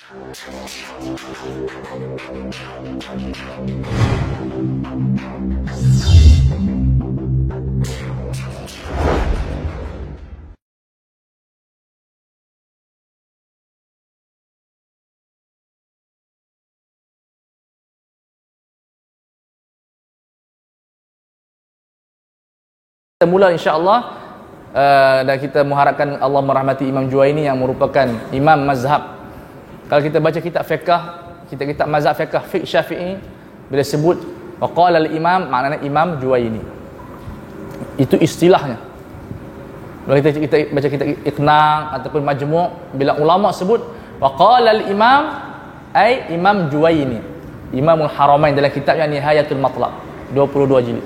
Kita mula insya-Allah dan kita mengharapkan Allah merahmati Imam Juwaini yang merupakan imam mazhab. Kalau kita baca kitab fiqh, kitab mazhab fiqh Syafi'i, bila sebut waqala al-imam, maknanya Imam Juwaini. Itu istilahnya. Kalau kita baca kitab Iqna' ataupun Majmu', bila ulama sebut waqala al-imam ai Imam Juwaini, Imamul Haramain, dalam kitabnya Nihayatul Matlab 22 jilid.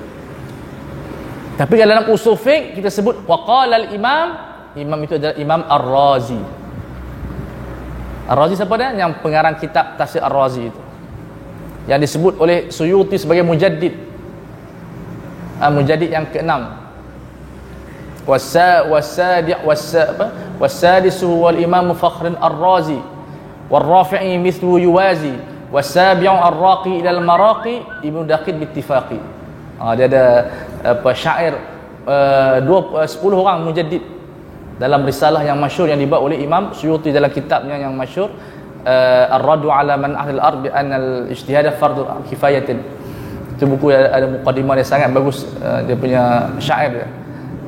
Tapi kalau dalam usul fiqh kita sebut waqala al-imam, imam itu adalah Imam Ar-Razi. Ar-Razi siapa dia? Yang pengarang kitab Tafsir Ar-Razi itu, yang disebut oleh Suyuti sebagai mujaddid, mujaddid yang ke-6. Wasadisu wal imam Fakhr Ar-Razi wal-Rafi'i mithlu yuwazi wasabi'u ar-raqi ila al-maraqi Ibnu Daqiq bittifaqi. Dia ada syair 10 orang mujaddid dalam risalah yang masyhur yang dibuat oleh Imam Suyuti dalam kitabnya yang masyhur Ar-Raddu 'ala man ahli al-ard bi anna al-ijtihad fardu kifayatin. Itu buku ada mukadimah yang sangat bagus, dia punya syair dia.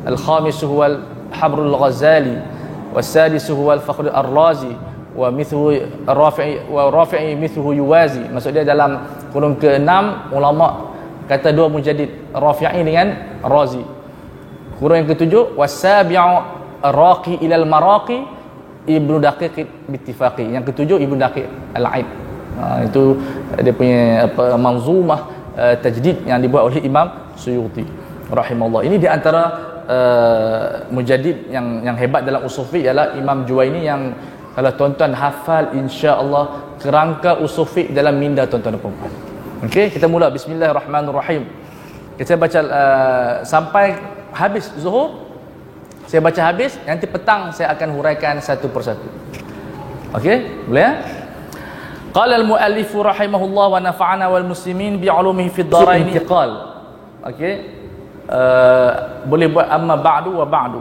Al-khamisu huwa al-Habrul Ghazali was-sadisu huwa al-Fakhr Ar-Razi wa mithlu Rafi'i mithlu yuwazi. Maksud dia dalam kurun ke-6 ulama kata dua mujaddid, Rafi'i dengan Razi. Kurun yang ke-7 wasabi'u ar-raqi ila al-maraqi Ibnu Daqiq bittifaqi. Yang ke-7 Ibnu Daqiq al-Aid. Itu dia punya manzumah tajdid yang dibuat oleh Imam Suyuti rahimahullah. Ini di antara mujaddid yang hebat dalam usul fiqh ialah Imam Juwaini, yang kalau tuan-tuan hafal insya-Allah kerangka usul fiqh dalam minda tuan-tuan dan puan-puan. Okey, kita mula. Bismillahirrahmanirrahim. Kita baca sampai habis zuhur. Saya baca habis, nanti petang saya akan huraikan satu persatu. Okey, boleh ya? Qala al-muallif rahimahullah wa nafa'ana wal muslimin bi 'ulumihi fid dharain intiqal. Okey. Boleh buat amma ba'du wa ba'du.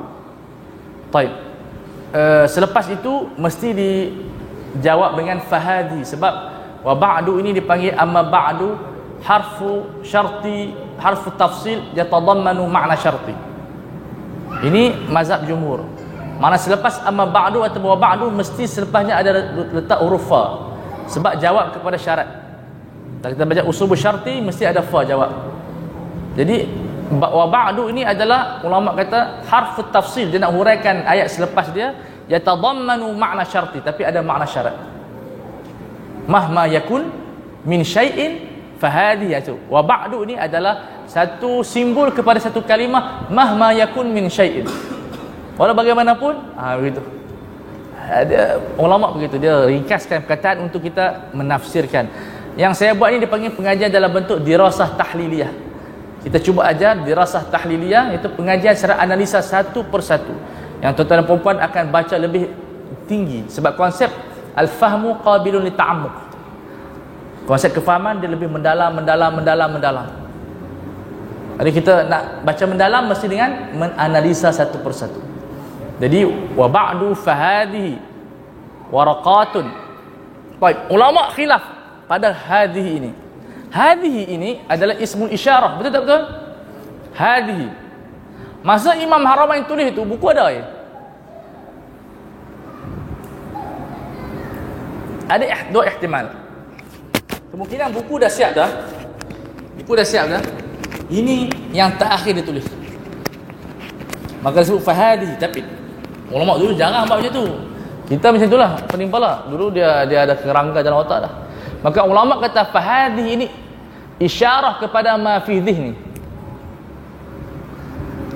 Baik. Selepas itu mesti dijawab dengan fahadi, sebab wa ba'du ini dipanggil amma ba'du harfu syarti, harfu tafsil yatadammanu makna syarti. Ini mazhab jumhur. Mana selepas amma ba'du atau wa ba'du mesti selepasnya ada letak huruf fa, sebab jawab kepada syarat. Kalau kita baca usul syarti mesti ada fa jawab. Jadi wa ba'du ini adalah ulama kata harfu tafsil, dia nak huraikan ayat selepas dia yatadammanu makna syarti, tapi ada makna syarat. Mahma yakun min syai'in fahadhi, itu wa ba'du ini adalah satu simbol kepada satu kalimah, mahma yakun min syai'in, walau bagaimanapun. Begitu ada ulama begitu, dia ringkaskan perkataan untuk kita menafsirkan. Yang saya buat ini dipanggil pengajian dalam bentuk dirasah tahliliyah. Kita cuba ajar dirasah tahliliyah, iaitu pengajian secara analisa satu persatu, yang tuan-tuan dan puan-puan akan baca lebih tinggi, sebab konsep al-fahmu qabilun li ta'ammuq. Konsep kefahaman dia lebih mendalam. Jadi kita nak baca mendalam mesti dengan menganalisa satu persatu. Jadi wa ba'du fahadhihi waraqatun. Baik, ulama khilaf pada hadhihi ini. Hadhihi ini adalah ismul isyarah, betul tak betul? Hadhihi. Masa Imam Haramain tulis itu buku ada ya? Ada dua ihtimal. Kemungkinan buku dah siap dah. Ini yang terakhir dia tulis. Maka disebut fahadi. Tapi ulama dulu jarang buat macam tu. Kita macam itulah, penimpala. Dulu dia ada kerangka dalam otak dah. Maka ulama kata fahadi ini isyarah kepada ma fi dhihni.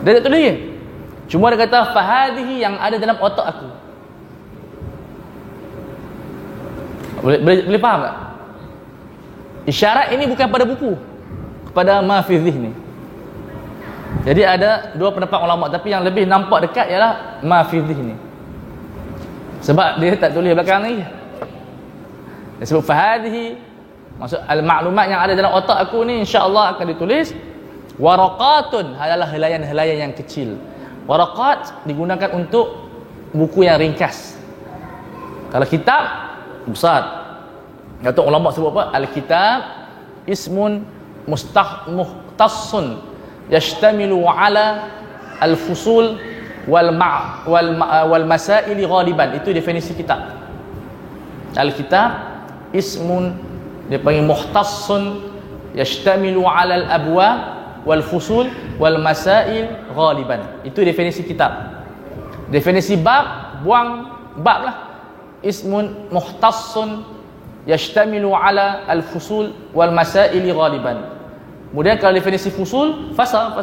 Dia tak tulis. Cuma dia kata fahadihi yang ada dalam otak aku. Boleh faham tak? Isyarat ini bukan pada buku, kepada ma fi dhihni. Jadi ada dua pendapat ulama, tapi yang lebih nampak dekat ialah ma fi dhihni. Sebab dia tak tulis belakang ni. Disebut fahadhihi, maksud al-maklumat yang ada dalam otak aku ni insya-Allah akan ditulis. Waraqatun adalah helaian-helaian yang kecil. Waraqat digunakan untuk buku yang ringkas. Kalau kitab besar, kata ulama sebut apa? Al-kitab ismun muhtassun yashtamilu ala al-fusul wal masaili ghaliban. Itu definisi kitab. Al-kitab ismun dipanggil muhtassun yashtamilu ala al-abwab wal fusul wal masail ghaliban. Itu definisi kitab. Definisi bab, buang bab lah. Ismun muhtassun yashtamilu ala al fusul wal masail ghaliban. Kemudian kalau definisi fusul, fasal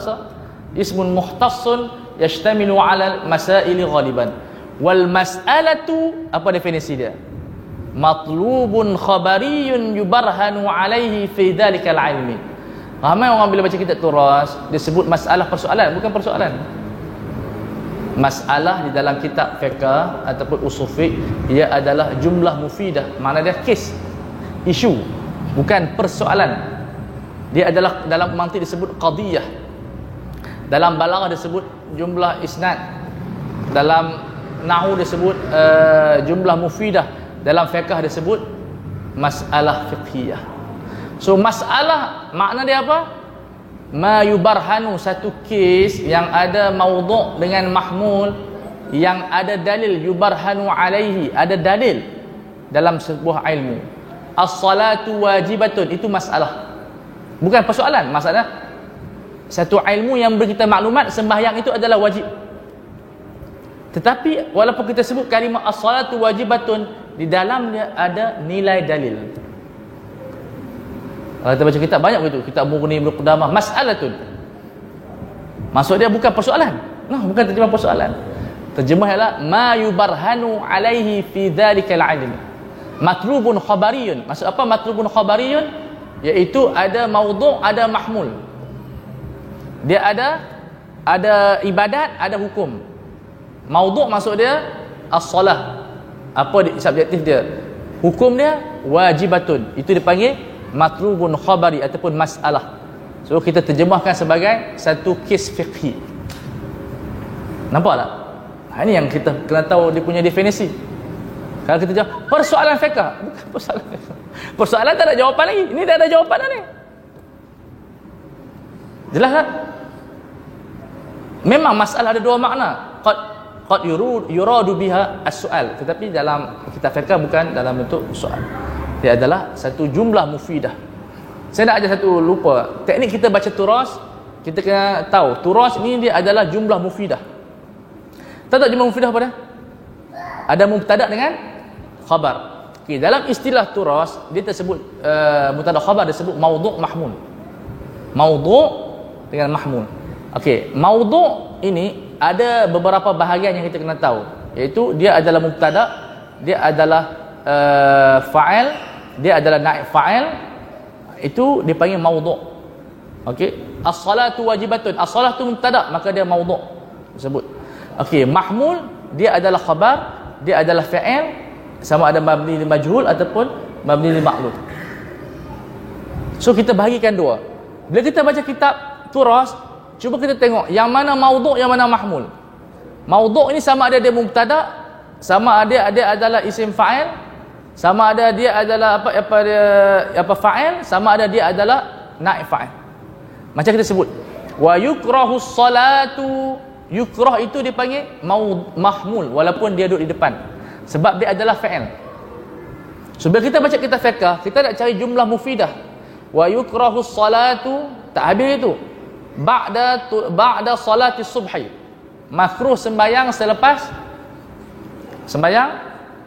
ismun muhtassun yashtamilu ala al masail ghaliban. Wal mas'alatu, apa definisi dia? Matlubun khabariyun yubarhanu alaihi fi dhalikal ilmi. Ramai orang bila baca kitab turas, dia sebut masalah persoalan, bukan persoalan. Masalah di dalam kitab fiqh ataupun usul fiqh, ia adalah jumlah mufidah, makna dia kes, isu, bukan persoalan. Dia adalah dalam mantik disebut qadiyah, dalam balaghah disebut jumlah isnad, dalam nahwu disebut jumlah mufidah, dalam fiqh disebut masalah fiqhiyah. So masalah makna dia apa? Ma yubarhanu, satu kes yang ada maudhu' dengan mahmul, yang ada dalil, yubarhanu alaihi, ada dalil dalam sebuah ilmu. As-salatu wajibatun, itu masalah, bukan persoalan. Masalah satu ilmu yang beri kita maklumat sembahyang itu adalah wajib. Tetapi walaupun kita sebut kalimah as-salatu wajibatun, di dalamnya ada nilai dalil. Kalau kita baca kitab banyak begitu, kitab Mughni, Ibnu Qudamah, mas'alatun. Maksud dia bukan persoalan. Bukan terjemah persoalan. Terjemah ialah ma yubarhanu alaihi fi dhalikal ilm. Matlubun khabariyun. Maksud apa matlubun khabariyun? Iaitu ada maudhu', ada mahmul. Dia ada ibadat, ada hukum. Maudhu' maksud dia as-salah. Apa subjektif dia? Hukum dia wajibatun. Itu dipanggil matlubun khabari ataupun masalah. So kita terjemahkan sebagai satu kes fiqhi. Nampak tak? Ini yang kita kena tahu dia punya definisi. Kalau kita jawab persoalan fiqh, bukan persoalan fiqh. Persoalan tak ada jawapan lagi. Ini dah ada jawapan dah ni. Jelas tak? Memang masalah ada dua makna. Qad yuradu biha as-su'al, tetapi dalam kitab fiqh bukan dalam bentuk soal. Dia adalah satu jumlah mufidah. Saya nak ajar satu lupa. Teknik kita baca turas, kita kena tahu turas ni dia adalah jumlah mufidah. Tahu tak jumlah mufidah apa dia? Ada mubtada dengan khabar. Okay, dalam istilah turas dia tersebut mubtada khabar disebut maudhu' mahmul. Maudhu' dengan mahmul. Okey, maudhu' ini ada beberapa bahagian yang kita kena tahu, iaitu dia adalah mubtada, dia adalah fa'il, dia adalah naib fa'il, itu dipanggil maudhu'. Okey, as-salatu wajibatun, as-salatu mubtada, maka dia maudhu' disebut. Okey, mahmul dia adalah khabar, dia adalah fa'il, sama ada mabni li majhul ataupun mabni li ma'lum. So kita bahagikan dua. Bila kita baca kitab turas, cuba kita tengok yang mana maudhu', yang mana mahmul. Maudhu' ini sama ada dia mubtada, sama ada dia adalah isim fa'il, sama ada dia adalah apa fa'il, sama ada dia adalah naib fa'il. Macam kita sebut wa yukrahu salatu, yukrah itu dipanggil mahmul walaupun dia duduk di depan, sebab dia adalah fa'il. So bila kita baca kitab fiqh, kita nak cari jumlah mufidah. Wa yukrahu salatu, tak habis itu. Ba'da salati subhi, makruh sembahyang selepas sembahyang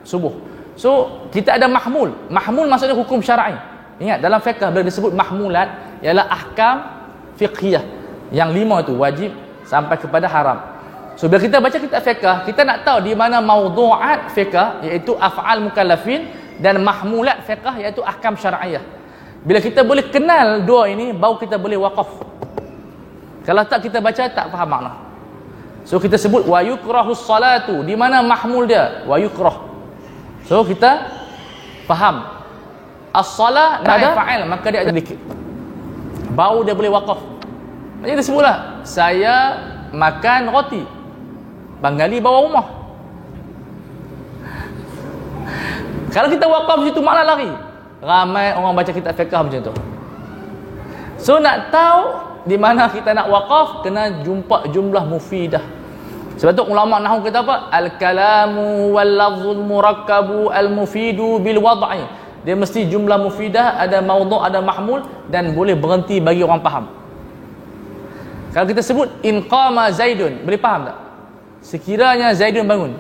subuh. So kita ada mahmul. Mahmul maksudnya hukum syar'i. Ingat dalam fiqh bila disebut mahmulat ialah ahkam fiqhiyah. Yang 5 itu wajib sampai kepada haram. So bila kita baca kitab fiqh, kita nak tahu di mana maudhu'at fiqh, iaitu af'al mukallafin, dan mahmulat fiqh, iaitu ahkam syar'iyah. Bila kita boleh kenal dua ini, baru kita boleh waqaf. Kalau tak kita baca tak faham makna. So kita sebut wa yukrahus salatu, di mana mahmul dia wa yukrah. So kita faham As-salah naib fa'il, maka dia ada dikit. Bau dia boleh waqaf. Macam dia sebutlah, saya makan roti. Bangali bawa rumah. Kalau kita waqaf situ malah lari. Ramai orang baca kitab fiqh macam tu. So nak tahu di mana kita nak waqaf, kena jumpa jumlah mufidah. Sebab tu ulama nahwu kata apa? Al-kalamu wal lafzul murakkabu al-mufidu bil wad'i. Dia mesti jumlah mufidah, ada maudhu', ada mahmul, dan boleh berhenti bagi orang faham. Kalau kita sebut in qama Zaidun, boleh faham tak? Sekiranya Zaidun bangun.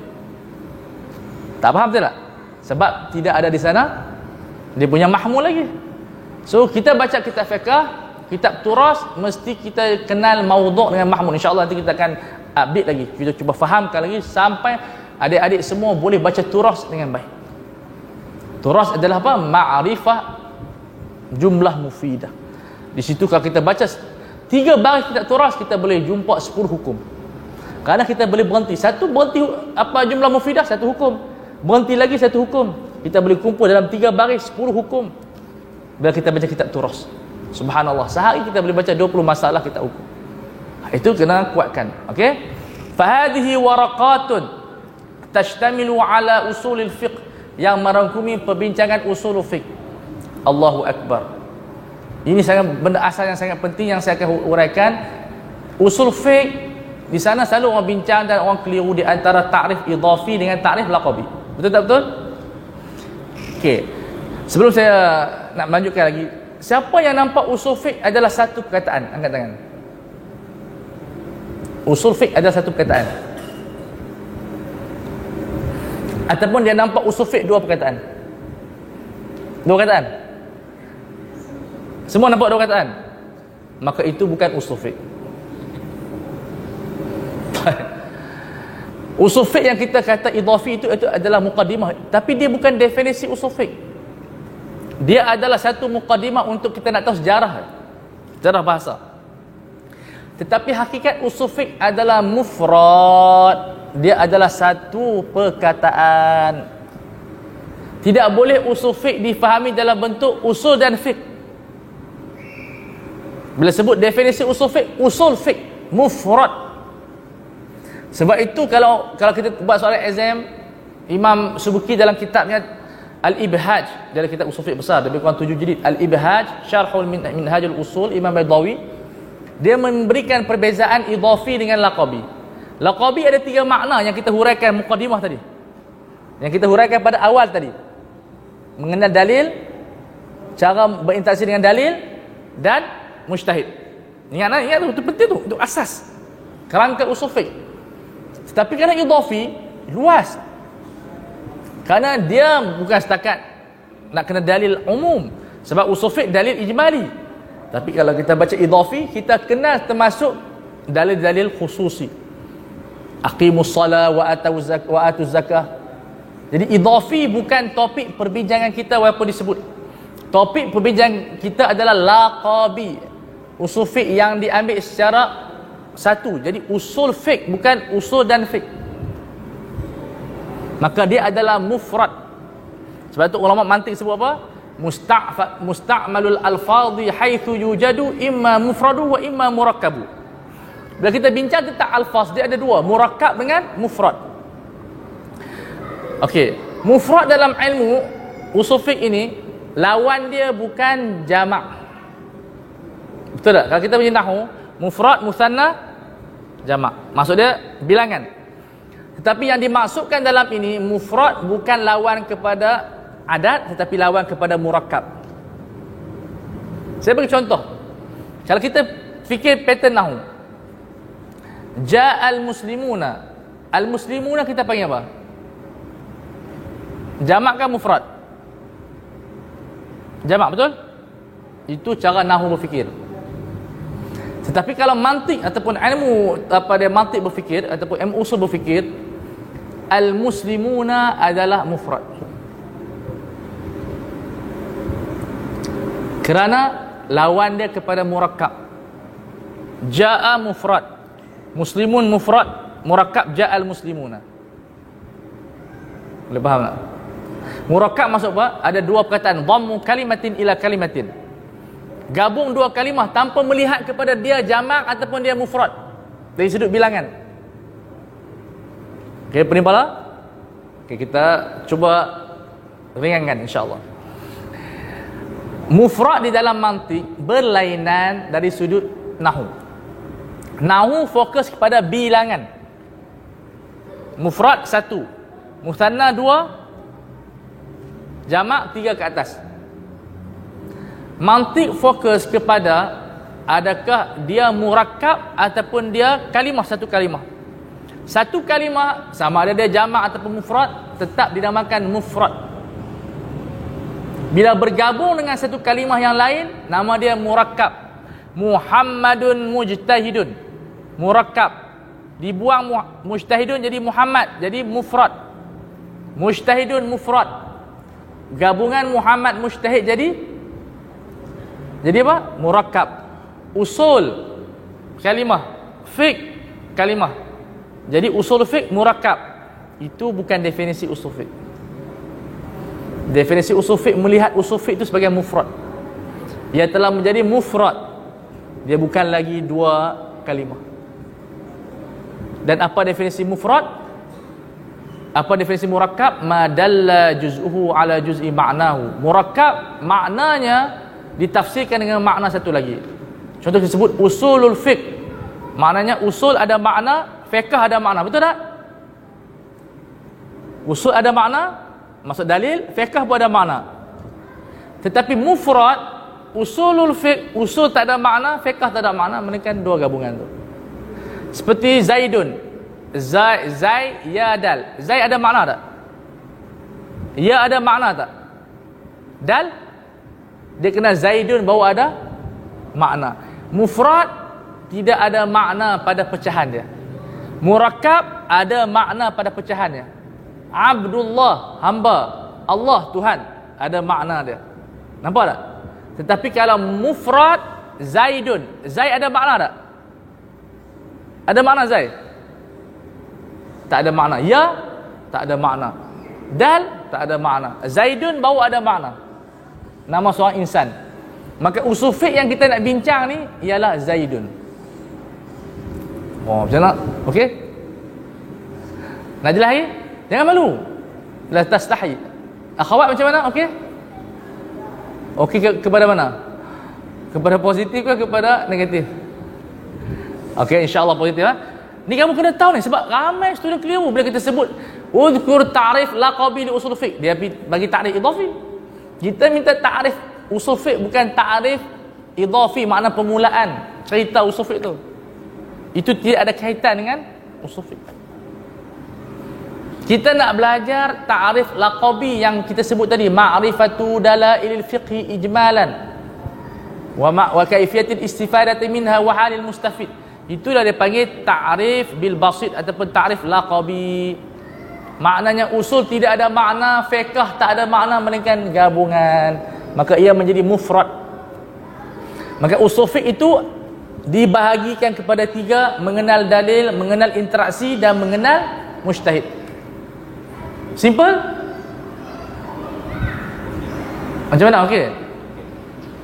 Tak faham tak? Sebab tidak ada di sana, dia punya mahmul lagi. So kita baca kitab fiqh, kitab turas, mesti kita kenal maudhu' dengan mahmul. InsyaAllah nanti kita akan update lagi, kita cuba fahamkan lagi sampai adik-adik semua boleh baca turas dengan baik. Turas adalah apa? Ma'rifah jumlah mufidah. Di situ kalau kita baca 3 baris kitab turas, kita boleh jumpa 10 hukum. Kerana kita boleh berhenti. Satu berhenti apa jumlah mufidah, 1 hukum. Berhenti lagi 1 hukum. Kita boleh kumpul dalam 3 baris 10 hukum bila kita baca kitab turas. Subhanallah, sehari kita boleh baca 20 masalah kitab hukum. Itu kena kuatkan. Okey? Fahadhihi waraqatun tashtamilu ala usulil fiqh, yang merangkumi perbincangan usul fiqh. Allahu akbar. Ini sangat benda asal yang sangat penting yang saya akan uraikan. Usul fiqh di sana selalu orang bincang dan orang keliru di antara takrif idhafi dengan takrif laqabi. Betul tak betul? Okey. Sebelum saya nak melanjutkan lagi, siapa yang nampak usul fiqh adalah satu perkataan? Angkat tangan. Usul fiqh adalah satu perkataan. Ataupun dia nampak usul fiqh 2 perkataan. 2 perkataan. Semua nampak 2 perkataan. Maka itu bukan usul fiqh. Usul fiqh yang kita kata idhafi itu adalah muqaddimah, tapi dia bukan definisi usul fiqh. Dia adalah satu muqaddimah untuk kita nak tahu sejarah bahasa. Tetapi hakikat usul fiqh adalah mufrad. Dia adalah satu perkataan. Tidak boleh usul fiqh difahami dalam bentuk usul dan fiqh. Bila sebut definisi usul fiqh mufrad. Sebab itu kalau kita buat soalan exam, Imam Subuki dalam kitabnya Al-Ibhaj, dalam kitab usul fiqh besar, lebih kurang 7 jilid, Al-Ibhaj Syarhul Minhajul Usul, Imam Baydawi, dia memberikan perbezaan idhafi dengan laqabi. Laqabi ada 3 makna yang kita huraikan muqaddimah tadi, yang kita huraikan pada awal tadi. Mengenal dalil, cara berinteraksi dengan dalil, dan mujtahid. Ingat itu penting tu, itu asas kerangka usul fiqh. Tetapi kerana idhafi luas, kerana dia bukan setakat nak kena dalil umum, sebab usul fiqh dalil ijmali. Tapi kalau kita baca idhafi, kita kena termasuk dalil-dalil khususi. Aqimus salat wa atuz zakah. Jadi idhafi bukan topik perbincangan kita walaupun disebut. Topik perbincangan kita adalah laqabi, usul fiqh yang diambil secara satu. Jadi usul fiqh bukan usul dan fiqh. Maka dia adalah mufrad. Sebab tu ulama mantik sebut apa? Musta'malul alfadhi haitsu yujadu imma mufradu wa imma murakkabu. Bila kita bincang tentang alfaz, dia ada 2, murakkab dengan mufrad. Okey, mufrad dalam ilmu usul fiqh ini lawan dia bukan jamak. Betul tak? Kalau kita punya nahwu, mufrad, musanna, jamak. Maksud dia bilangan. Tetapi yang dimaksudkan dalam ini, mufrad bukan lawan kepada adat, tetapi lawan kepada murakkab. Saya bagi contoh. Kalau kita fikir pattern nahwu, ja'al muslimuna. Al-muslimuna kita panggil apa? Jamak kan mufrad? Jamak, betul? Itu cara nahwu berfikir. Tetapi kalau mantik ataupun ilmu mantik berfikir ataupun ilmu usul berfikir, al-muslimuna adalah mufrad. Kerana lawan dia kepada murakkab. Ja'a mufrad, muslimun mufrad, murakkab ja'al muslimuna. Boleh faham tak? Murakkab maksud apa? Ada dua perkataan, dhammu kalimatin ila kalimatin. Gabung dua kalimah tanpa melihat kepada dia jamak ataupun dia mufrad dari sudut bilangan. Okey, pening kepala? Okey, kita cuba ringankan insya-Allah. Mufrad di dalam mantik berlainan dari sudut nahwu. Nahwu fokus kepada bilangan. Mufrad 1, muthanna 2, jamak 3 ke atas. Mantik fokus kepada adakah dia murakkab ataupun dia kalimah, satu kalimah. Satu kalimah sama ada dia jamak ataupun mufrad, tetap dinamakan mufrad. Bila bergabung dengan satu kalimah yang lain, nama dia murakkab. Muhammadun mujtahidun, murakkab. Dibuang mujtahidun jadi Muhammad, jadi mufrad. Mujtahidun mufrad. Gabungan Muhammad mujtahid jadi apa? Murakkab. Usul kalimah, fiqh kalimah, jadi usul fiqh murakkab. Itu bukan definisi usul fiqh. Definisi usul fiqh melihat usul fiqh itu sebagai mufrad. Ia telah menjadi mufrad. Dia bukan lagi dua kalimah. Dan apa definisi mufrad? Apa definisi murakkab? Ma dalla juz'uhu ala juz'i ma'nahu. Murakkab maknanya ditafsirkan dengan makna satu lagi. Contoh disebut usulul fiqh. Maknanya usul ada makna, fiqh ada makna. Betul tak? Usul ada makna, maksud dalil, fiqh pun ada makna. Tetapi mufrad, usulul fiqh, usul tak ada makna, fiqh tak ada makna, melainkan dua gabungan tu. Seperti Zaidun, Zai, ya dal. Zai ada makna tak? Ya ada makna tak? Dal, dia kena Zaidun baru ada makna. Mufrad tidak ada makna pada pecahan dia. Murakkab ada makna pada pecahannya. Abdullah, hamba. Allah, Tuhan, ada makna dia. Nampak tak? Tetapi kalau mufrad, Zaidun, Zai ada makna tak? Ada makna Zai? Tak ada makna. Ya, tak ada makna. Dal, tak ada makna. Zaidun baru ada makna. Nama seorang insan. Maka usul fiqh yang kita nak bincang ni ialah Zaidun. Oh, macam mana? Okey? Nak jelahi? Jangan malu. La tastahi. Akhwat macam mana? Okey? Okey kepada mana? Kepada positif ke kepada negatif? Okey, insya-Allah positif lah. Ni kamu kena tahu ni sebab ramai student keliru bila kita sebut uzkur ta'rif laqabi li usul fiqh. Dia bagi ta'rif idhafi. Kita minta ta'rif usul fiqh bukan ta'rif idhafi, makna permulaan cerita usul fiqh tu. Itu tidak ada kaitan dengan usul fiqh. Kita nak belajar ta'rif laqabi yang kita sebut tadi, ma'rifatu dalailil fiqhi ijmalan wa kaifiyatil istifadati minha wa halil mustafid. Itulah dia panggil ta'rif bil basit ataupun ta'rif laqabi. Maknanya usul tidak ada makna, fiqh tak ada makna, melainkan gabungan. Maka ia menjadi mufrad. Maka usul fiqh itu dibahagikan kepada tiga: mengenal dalil, mengenal interaksi dan mengenal mujtahid. Simple? Macam mana? Okey?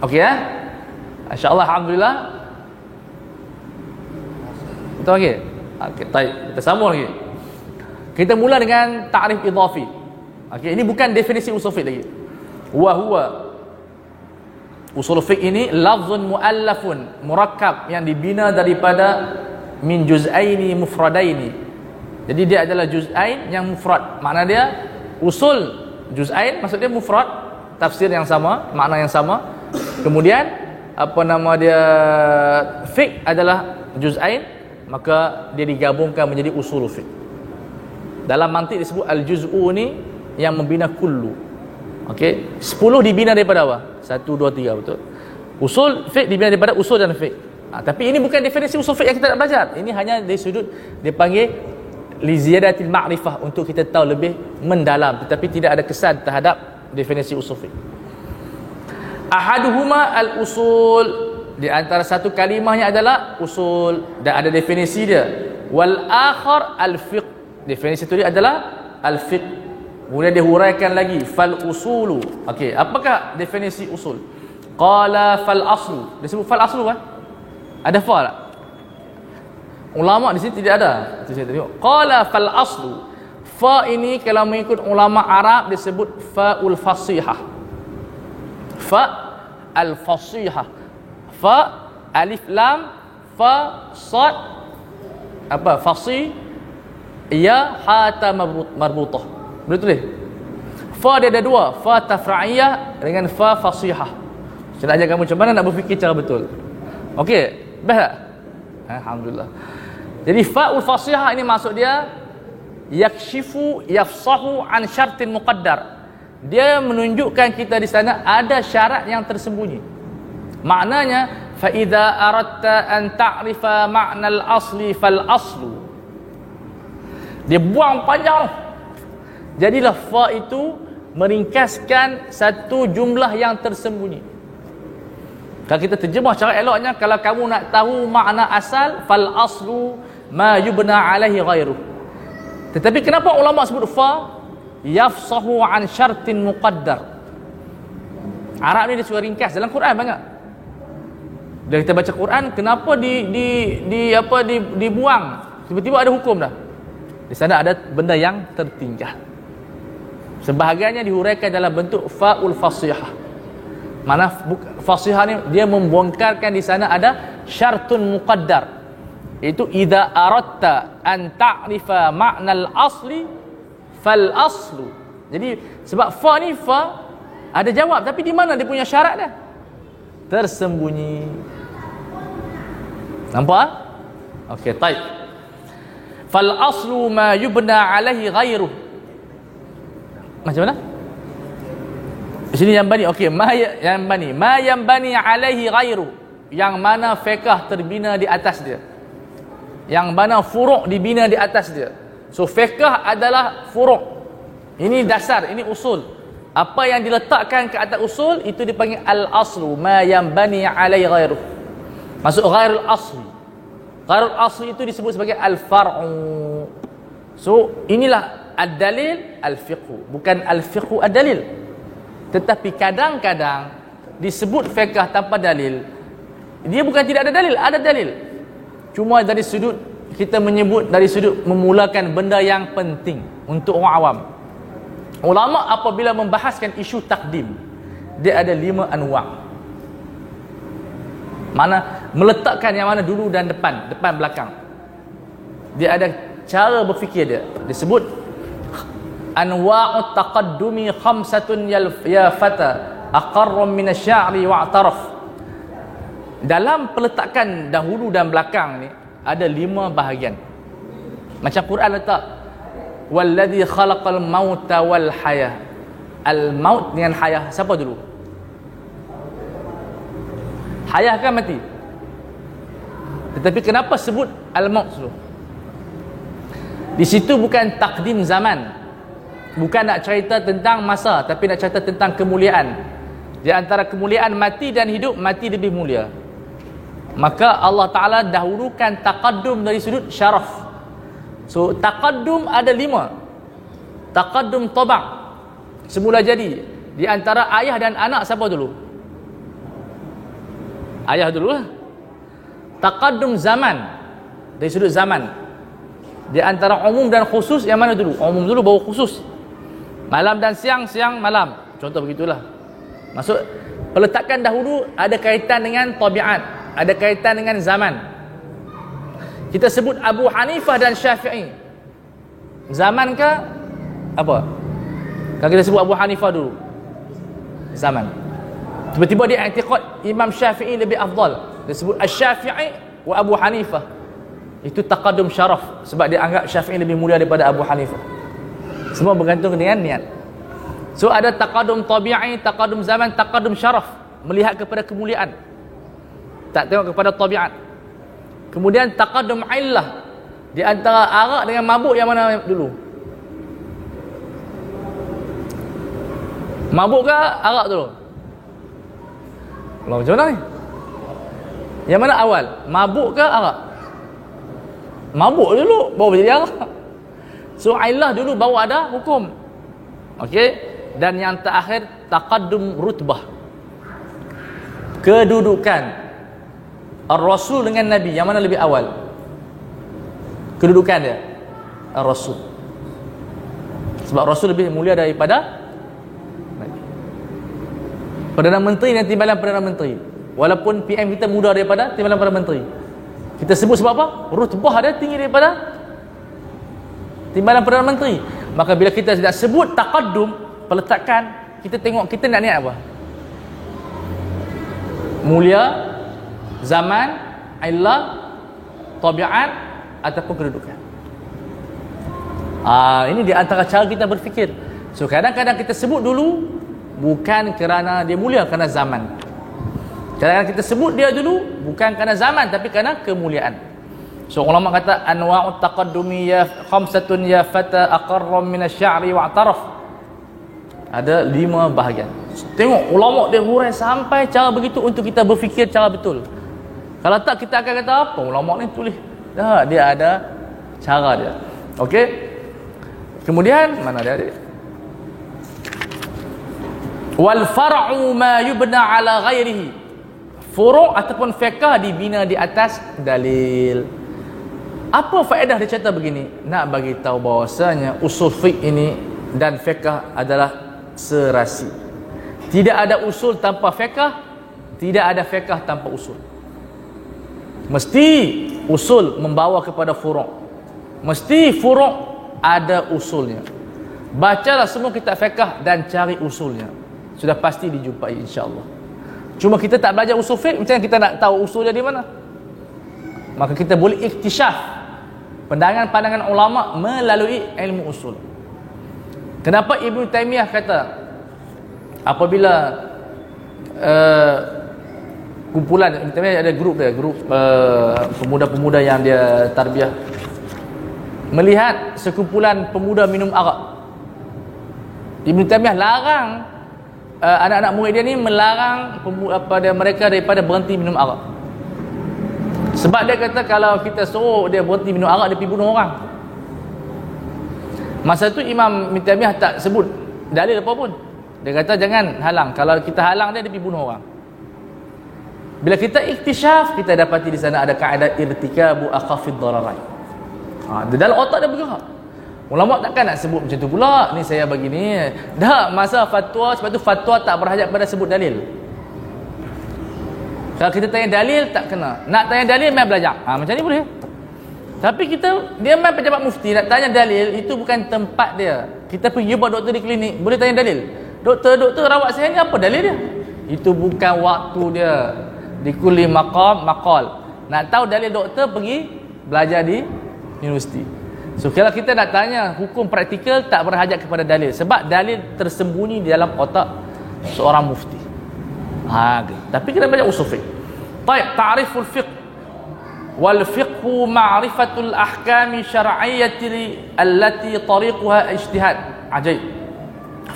Okey ya? Insya-Allah, alhamdulillah. Betul okey? Okey, baik. Kita sambung lagi. Kita mula dengan ta'rif idhafi. Okey, ini bukan definisi usul fiqh lagi. Wa huwa, usul fiqh ini lafzun muallafun, murakkab yang dibina daripada min juz'aini mufradaini. Jadi dia adalah juz'ain yang mufrad. Makna dia usul juz'ain, maksud dia mufrad, tafsir yang sama, makna yang sama. Kemudian apa nama dia, fiqh adalah juz'ain, maka dia digabungkan menjadi usul fiqh. Dalam mantik disebut al-juz'u ni yang membina kullu. Okey, 10 dibina daripada apa? 1 2 3, betul. Usul fiqh dibina daripada usul dan fiqh. Tapi ini bukan definisi usul fiqh yang kita nak belajar. Ini hanya dari sudut dia panggil li ziyadatil ma'rifah, untuk kita tahu lebih mendalam, tetapi tidak ada kesan terhadap definisi usul fiqh. Ahaduhuma al-usul, di antara satu kalimahnya adalah usul dan ada definisi dia. Wal akhar al-fiqh, definisi itu dia adalah al-fiqh. Kemudian dia huraikan lagi, fal usulu. Okey, apakah definisi usul? Qala fal aslu. Dia sebut fal aslu kan? Ada fa tak? Ulama di sini tidak ada. Saya tengok. Qala fal aslu. Fa ini kalau mengikut ulama Arab disebut faul fasihah. Fa al fasihah. Fa alif lam fa sad apa fasih ya ha ta marbutah. Betul tak? Fa dia ada dua, fa tafra'iyah dengan fa fasihah. Saya nak ajar kamu macam mana nak berfikir cara betul. Okey, best tak? Alhamdulillah. Jadi fa'ul fasihah ini maksud dia yakshifu yafsahu an syartin muqaddar. Dia menunjukkan kita di sana ada syarat yang tersembunyi. Maknanya fa idza aradta an ta'rifa ma'na al-asli fal aslu. Dia buang panjang. Jadilah fa itu meringkaskan satu jumlah yang tersembunyi. Kalau kita terjemah cara eloknya, kalau kamu nak tahu makna asal, fal aslu ma yubna alaihi ghairuh. Tetapi kenapa ulama sebut fa? Yafsahu an syartin muqaddar. Arab ni dia suka ringkas, dalam Quran banyak. Bila kita baca Quran, kenapa dibuang? Tiba-tiba ada hukum dah. Di sana ada benda yang tertinggal. Sebahagiannya dihuraikan dalam bentuk fa'ul fasihah. Mana fasihah ni dia membongkarkan di sana ada syartun muqaddar. Itu idza aradta an ta'rifa ma'nal asli fal aslu. Jadi sebab fa ni fa ada jawab, tapi di mana dia punya syarat dia? Tersembunyi. Nampak? Okey, baik. Fal aslu ma yubna alaihi ghairuh. Macam mana? Di sini yang bani. Okey, ma yang bani alaihi ghairuh. Yang mana fiqh terbina di atas dia. Yang mana furu' dibina di atas dia. So fiqh adalah furu'. Ini dasar, ini usul. Apa yang diletakkan ke atas usul itu dipanggil al-aslu, ma yang bani alaihi ghairuh. Maksud ghairul asli. Ghairul asli itu disebut sebagai al-far'u. So inilah ad-dalil al-fiqhu, bukan al-fiqhu ad-dalil. Tetapi kadang-kadang disebut fiqh tanpa dalil. Dia bukan tidak ada dalil, ada dalil. Cuma dari sudut kita menyebut dari sudut memulakan benda yang penting untuk orang awam. Ulama apabila membahaskan isu takdim, dia ada 5 anwa'. Mana meletakkan yang mana dulu dan depan belakang. Dia ada cara berfikir dia. Disebut anwa'ut taqaddumi khamsatun ya fata aqarrum min asy-sya'ri wa'taraf. Dalam peletakan dahulu dan belakang ni ada 5 bahagian. Macam Quran letak walladzi khalaqal mauta wal hayah. Al maut dengan hayah, siapa dulu? Hayah kan mati. Tetapi kenapa sebut al maut dulu? Di situ bukan takdim zaman. Bukan nak cerita tentang masa, tapi nak cerita tentang kemuliaan. Di antara kemuliaan mati dan hidup, mati lebih mulia. Maka Allah Ta'ala dahulukan taqaddum dari sudut syaraf. So taqaddum ada 5. Taqaddum tabak, semula jadi. Di antara ayah dan anak, siapa dulu? Ayah dulu lah. Taqaddum zaman, dari sudut zaman. Di antara umum dan khusus, yang mana dulu? Umum dulu baru khusus. Malam dan siang, siang malam. Contoh begitulah. Maksud peletakan dahulu ada kaitan dengan tabiat, ada kaitan dengan zaman. Kita sebut Abu Hanifah dan Syafi'i. Zaman ke apa? Kalau kita sebut Abu Hanifah dulu, zaman. Tiba-tiba dia i'tiqad Imam Syafi'i lebih afdal. Dia sebut Asy-Syafi'i wa Abu Hanifah. Itu taqaddum syaraf, sebab dia anggap Syafi'i lebih mulia daripada Abu Hanifah. Semua bergantung dengan niat. So ada taqaddum tabi'i, taqaddum zaman, taqaddum syaraf, melihat kepada kemuliaan, tak tengok kepada tabiat. Kemudian taqaddum illah, di antara arak dengan mabuk, yang mana dulu? Mabuk ke arak dulu? Allah, macam mana ni? Yang mana awal? Mabuk ke arak? Mabuk dulu baru jadi arak. So illah dulu baru ada hukum. Okey, dan yang terakhir taqaddum rutbah, kedudukan Ar-Rasul dengan Nabi, yang mana lebih awal kedudukan dia? Ar-Rasul, sebab Rasul lebih mulia daripada Nabi. Perdana Menteri dan timbalan Perdana Menteri, walaupun PM kita muda daripada timbalan Perdana Menteri, kita sebut sebab apa? Rutbah dia tinggi daripada timbalan Perdana Menteri. Maka bila kita tidak sebut taqaddum, peletakan, kita tengok kita nak niat apa? Mulia, zaman, illah, tabiat ataupun kedudukan. Ini di antara cara kita berfikir. So kadang-kadang kita sebut dulu bukan kerana dia mulia, kerana zaman. Kadang-kadang kita sebut dia dulu bukan kerana zaman, tapi kerana kemuliaan. So ulama kata anwa'ut taqaddumi ya khamsatun ya fata aqarram min asy-sya'ri wa'taraf. Ada 5 bahagian. Tengok ulama dia hurai sampai cara begitu untuk kita berfikir cara betul. Kalau tak kita akan kata apa ulama ni tulis. Dah, dia ada cara dia. Okey. Kemudian mana dia? Wal far'u ma yubna ala ghairihi. Furu' ataupun fiqh dibina di atas dalil. Apa faedah dia cerita begini? Nak bagi tahu bahawasanya usul fiqh ini dan fiqh adalah serasi. Tidak ada usul tanpa fiqh, tidak ada fiqh tanpa usul. Mesti usul membawa kepada furu'. Mesti furu' ada usulnya. Bacalah semua kitab fiqh dan cari usulnya. Sudah pasti dijumpai insya-Allah. Cuma kita tak belajar usul fiqh, macam mana kita nak tahu usulnya di mana? Maka kita boleh iktisyaf pandangan-pandangan ulama melalui ilmu usul. Kenapa Ibn Taymiyah kata apabila kumpulan Ibn Taymiyah ada grup dia, grup pemuda-pemuda yang dia tarbiyah, melihat sekumpulan pemuda minum arak, Ibn Taymiyah larang anak-anak murid dia ni, melarang pada mereka daripada berhenti minum arak. Sebab dia kata kalau kita suruh dia berhenti minum arak, dia pergi bunuh orang. Masa tu Imam Ibn Taymiyah tak sebut dalil apa pun. Dia kata jangan halang. Kalau kita halang dia pergi bunuh orang. Bila kita iktisyaf, kita dapati di sana ada kaedah irtikabu akhafid dararain. Di dalam otak dia bergerak. Ulama takkan nak sebut macam tu pula. Ni saya begini. Dah masa fatwa, sebab tu fatwa tak berhajat pada sebut dalil. Kalau kita tanya dalil tak kena. Nak tanya dalil main belajar. Macam ni boleh. Tapi dia main pejabat mufti nak tanya dalil, itu bukan tempat dia. Kita pergi jumpa doktor di klinik, boleh tanya dalil. Doktor rawat saya ni apa dalil dia? Itu bukan waktu dia. Di kulli maqam maqal. Nak tahu dalil doktor, pergi belajar di universiti. So kalau kita nak tanya hukum praktikal, tak berhajat kepada dalil, sebab dalil tersembunyi di dalam otak seorang mufti. Tapi kita belajar usul fiqh. Baik, ta'riful fiqh. Wal fiqhu ma'rifatul ahkami syar'iyyati allati tariquha ijtihad. Ajaib.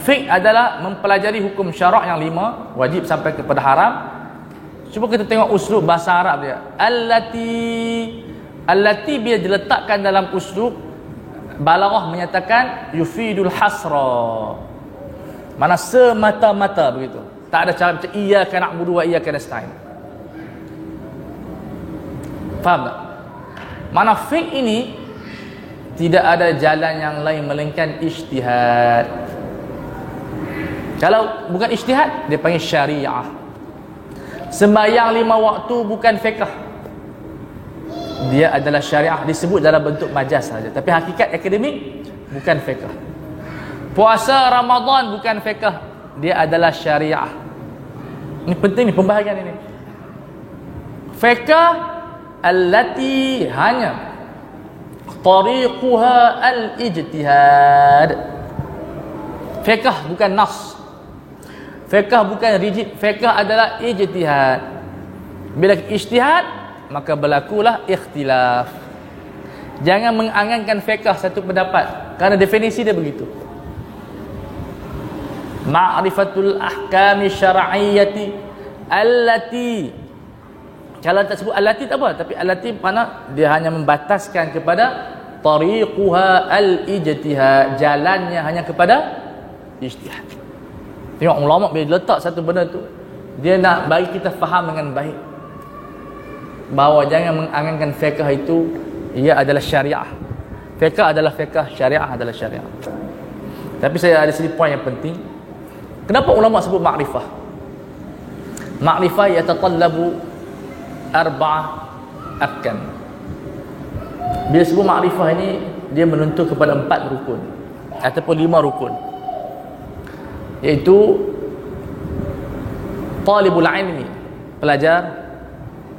Fiqh adalah mempelajari hukum syarak yang 5, wajib sampai kepada haram. Cuba kita tengok uslub bahasa Arab dia. Allati bila diletakkan dalam uslub balaghah menyatakan yufidul hasra. Mana semata-mata begitu. Tak ada cara macam iyyaka na'budu wa iyyaka nasta'in. Faham tak? Mana fiqh ini tidak ada jalan yang lain melainkan ijtihad. Kalau bukan ijtihad, dia panggil syariah. Sembahyang 5 waktu bukan fiqh. Dia adalah syariah, disebut dalam bentuk majaz saja, tapi hakikat akademik bukan fiqh. Puasa Ramadan bukan fiqh, dia adalah syariah. Ini penting ni pembahagian ini. Fiqh allati hanya tariquha al-ijtihad. Fiqh bukan nas. Fiqh bukan rigid. Fiqh adalah ijtihad. Bila ijtihad, maka berlakulah ikhtilaf. Jangan mengangankan fiqh satu pendapat, kerana definisi dia begitu. Ma'rifatul ahkami syar'iyyati allati. Kalau tak sebut allati tak apa, tapi allati mana dia hanya membataskan kepada tariquha al-ijtihad, jalannya hanya kepada ijtihad. Tengok ulama bila letak satu benda tu, dia nak bagi kita faham dengan baik bahawa jangan menganggapkan fiqh itu ia adalah syariah. Fiqh adalah fiqh, syariah adalah syariah. Tapi saya ada sini poin yang penting. Kenapa ulama sebut makrifah? Makrifah yatatallabu arba'ah arkan. Bila sebut makrifah ini, dia menuntut kepada 4 rukun ataupun 5 rukun, iaitu talibul ilmi, pelajar.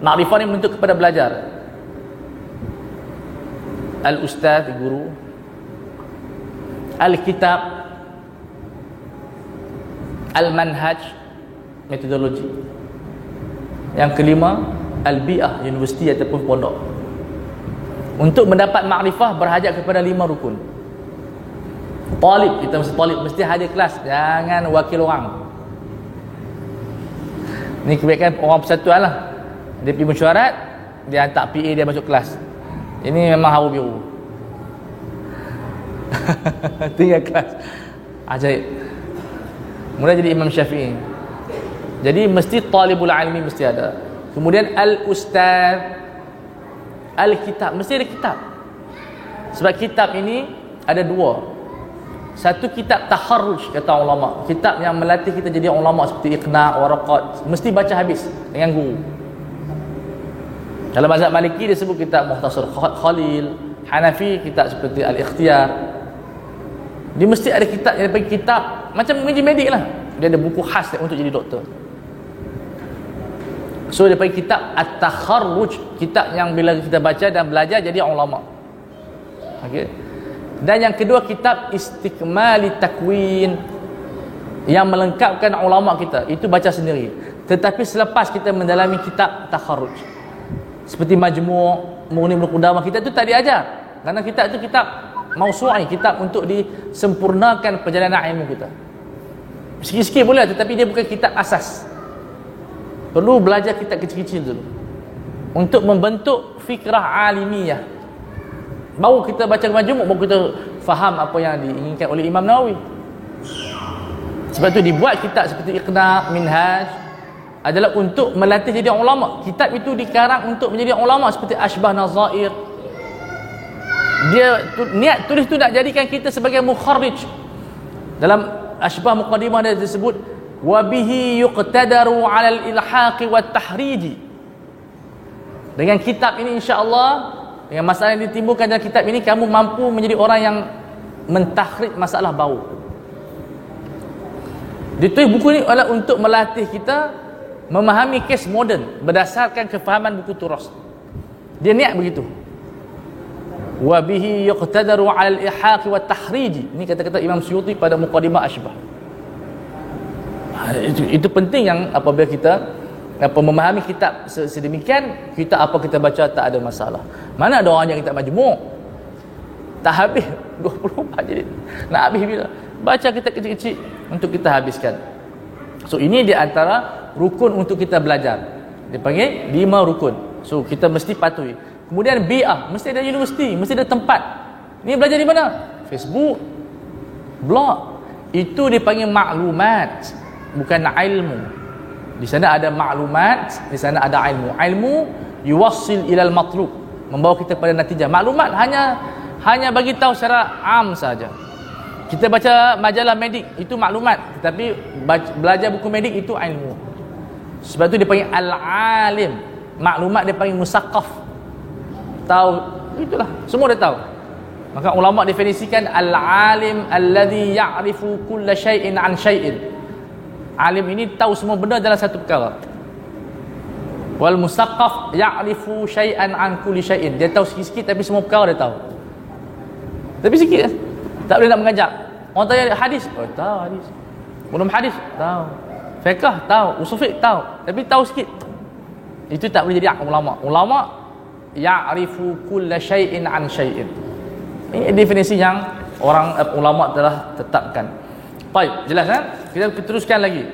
Makrifah ni menuntut kepada belajar. Al-ustaz, guru. Al-kitab, al-manhaj, metodologi. Yang kelima, al-bi'ah, universiti ataupun pondok. Untuk mendapat makrifah berhajat kepada 5 rukun. Talib, kita mesti talib, mesti hadir kelas, jangan wakil orang. Ni kebaikan orang persatuan lah. Dia pergi mesyuarat, dia hantar PA dia masuk kelas. Ini memang hawa biru. Tinggal kelas. Ajaib. Mula jadi Imam Syafi'i. Jadi mesti talibul ilmi mesti ada. Kemudian al-ustaz, al-kitab, mesti ada kitab. Sebab kitab ini ada 2. Satu kitab taharruj, kata ulama, kitab yang melatih kita jadi ulama, seperti Iqna', Waraqat, mesti baca habis dengan guru. Dalam mazhab Maliki dia sebut kitab Mukhtasar Khalil, Hanafi kitab seperti Al-Ikhtiyar. Dia mesti ada kitab, dia panggil kitab macam mengaji medik lah. Dia ada buku khas untuk jadi doktor. So dia panggil kitab At-Takharruj, kitab yang bila kita baca dan belajar jadi ulama. Okey. Dan yang kedua, kitab Istikmali Takwin, yang melengkapkan ulama kita. Itu baca sendiri. Tetapi selepas kita mendalami kitab Takharruj, seperti Majmu', Mughni bin Qudamah, kita tu tak diajar. Kerana kitab tu kitab mausu'i, kitab untuk disempurnakan perjalanan ilmu kita. Sikit-sikit boleh, tetapi dia bukan kitab asas. Perlu belajar kitab kecil-kecil dulu untuk membentuk fikrah alimiyah. Baru kita baca Majmu', baru kita faham apa yang diinginkan oleh Imam Nawawi. Sebab tu dibuat kitab seperti Iqna', Minhaj, adalah untuk melatih jadi ulama. Kitab itu dikarang untuk menjadi ulama, seperti Ashbah Nazair. Dia niat tulis tu nak jadikan kita sebagai mukharrij. Dalam Ashbah Muqaddimah dia disebut wa bihi yuqtadaru 'ala al-ilhaq wa at-tahrij. Dengan kitab ini insya-Allah, dengan masalah yang ditimbulkan dalam kitab ini, kamu mampu menjadi orang yang mentahrid masalah baru. Ditulis buku ini adalah untuk melatih kita memahami kes moden berdasarkan kefahaman buku turas. Dia niat begitu. Wa bihi yuqtadaru 'ala al-ihaq wa at-tahrij. Ini kata-kata Imam Suyuti pada Muqaddimah Ashbah. Itu penting, yang apabila kita memahami kitab sedemikian, kita apa kita baca tak ada masalah. Mana ada orang yang kitab Majmu', tak habis 24 jilid. Nak habis bila? Baca kitab kecil-kecil untuk kita habiskan. So ini di antara rukun untuk kita belajar. Dia panggil 5 rukun. So kita mesti patuhi. Kemudian bi'ah, mesti ada universiti, mesti ada tempat. Ni belajar di mana? Facebook, blog. Itu dipanggil maklumat, bukan ilmu. Di sana ada maklumat, di sana ada ilmu. Ilmu yuwassil ilal matlub, membawa kita pada natijah. Maklumat hanya bagi tahu secara am saja. Kita baca majalah medik, itu maklumat. Tetapi belajar buku medik itu ilmu. Sebab tu dia panggil al-alim. Maklumat dia panggil musaqqaf. Tahu, itulah. Semua dia tahu. Maka ulama definisikan al-alim alladhi ya'rifu kulla syai'in an syai'in. Alim ini tahu semua benda dalam satu perkara. Wal musaqqaf ya'rifu syai'an an kulli syai'in. Dia tahu sikit-sikit tapi semua perkara dia tahu. Tapi sikit kan? Tak boleh nak mengajak. Orang tanya hadis, oh tahu hadis. Ulum hadis, tahu. Fiqh tahu, usul fiqh tahu, tapi tahu sikit. Itu tak boleh jadi ulama. Ulama ya'rifu kulla syai'in an syai'in. Ini definisi yang orang ulama telah tetapkan. Baik, jelas kan? Kita teruskan lagi.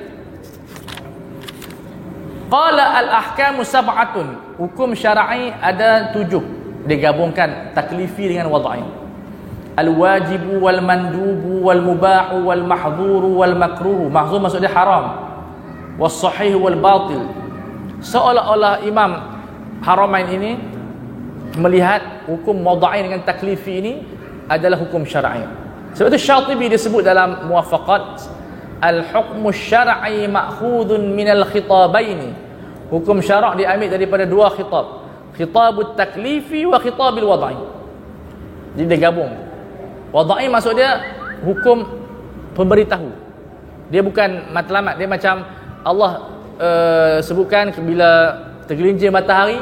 Qala al-ahkamu sab'atun. Hukum syar'i ada 7. Digabungkan taklifi dengan wad'i. al-wajibu wal mandubu wal mubahu wal mahdhuru wal makruhu. Mahdhur maksud dia haram, was sahih wal batil. Seolah-olah Imam Haramain ini melihat hukum wadai dengan taklifi ini adalah hukum syar'i. Sebab itu Syatibi disebut dalam Muwafaqat, al-hukmu syar'i ma'khudun minal khitabaini. Hukum syarak diambil daripada dua khitab, khitabut taklifi wa khitabil wadai. Jadi dia gabung. Wadai maksud dia hukum pemberitahu. Dia bukan matlamat, dia macam Allah sebutkan bila tergelincir matahari,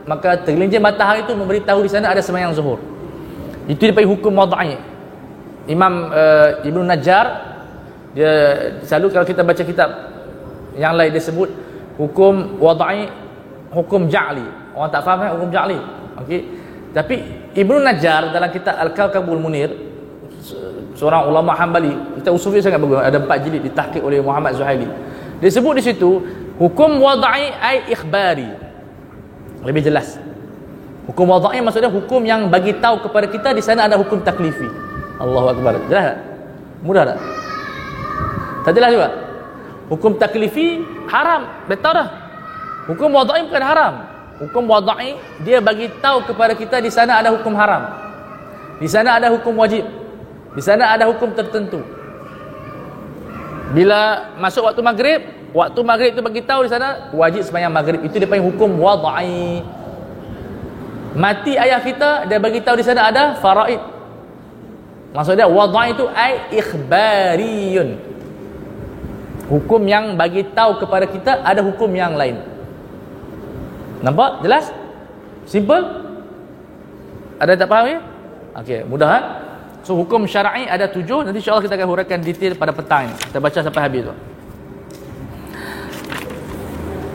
maka tergelincir matahari itu memberitahu di sana ada sembahyang zuhur. Itu dipanggil hukum wadai. Imam Ibnu Najjar, dia selalu kalau kita baca kitab yang lain dia sebut hukum wadai, hukum ja'li. Orang tak faham kan hukum ja'li. Okey. Tapi Ibnu Najjar dalam kitab Al-Kawkabul Munir, seorang ulama Hambali, kitab usul fiqh sangat bagus, ada 4 jilid ditahqiq oleh Muhammad Zuhaili. Dia sebut di situ hukum wadai ai ikhbari. Lebih jelas. Hukum wadai maksudnya hukum yang bagi tahu kepada kita di sana ada hukum taklifi. Allahu akbar. Jelas tak? Mudah tak? Tak jelas juga. Hukum taklifi haram, betul dah. Hukum wadai bukan haram. Hukum wadai dia bagi tahu kepada kita di sana ada hukum haram. Di sana ada hukum wajib. Di sana ada hukum tertentu. Bila masuk waktu maghrib itu bagi tahu di sana wajib sembahyang maghrib. Itu dipanggil hukum wadai. Mati ayah kita, dia bagi tahu di sana ada faraid. Maksudnya wadai itu ai ikhbariyun. Hukum yang bagi tahu kepada kita ada hukum yang lain. Nampak? Jelas? Simple? Ada tak faham ya? Okey, mudah kan? So hukum syar'i ada 7. Nanti insya-Allah kita akan huraikan detail pada petang ini. Kita baca sampai habis tu.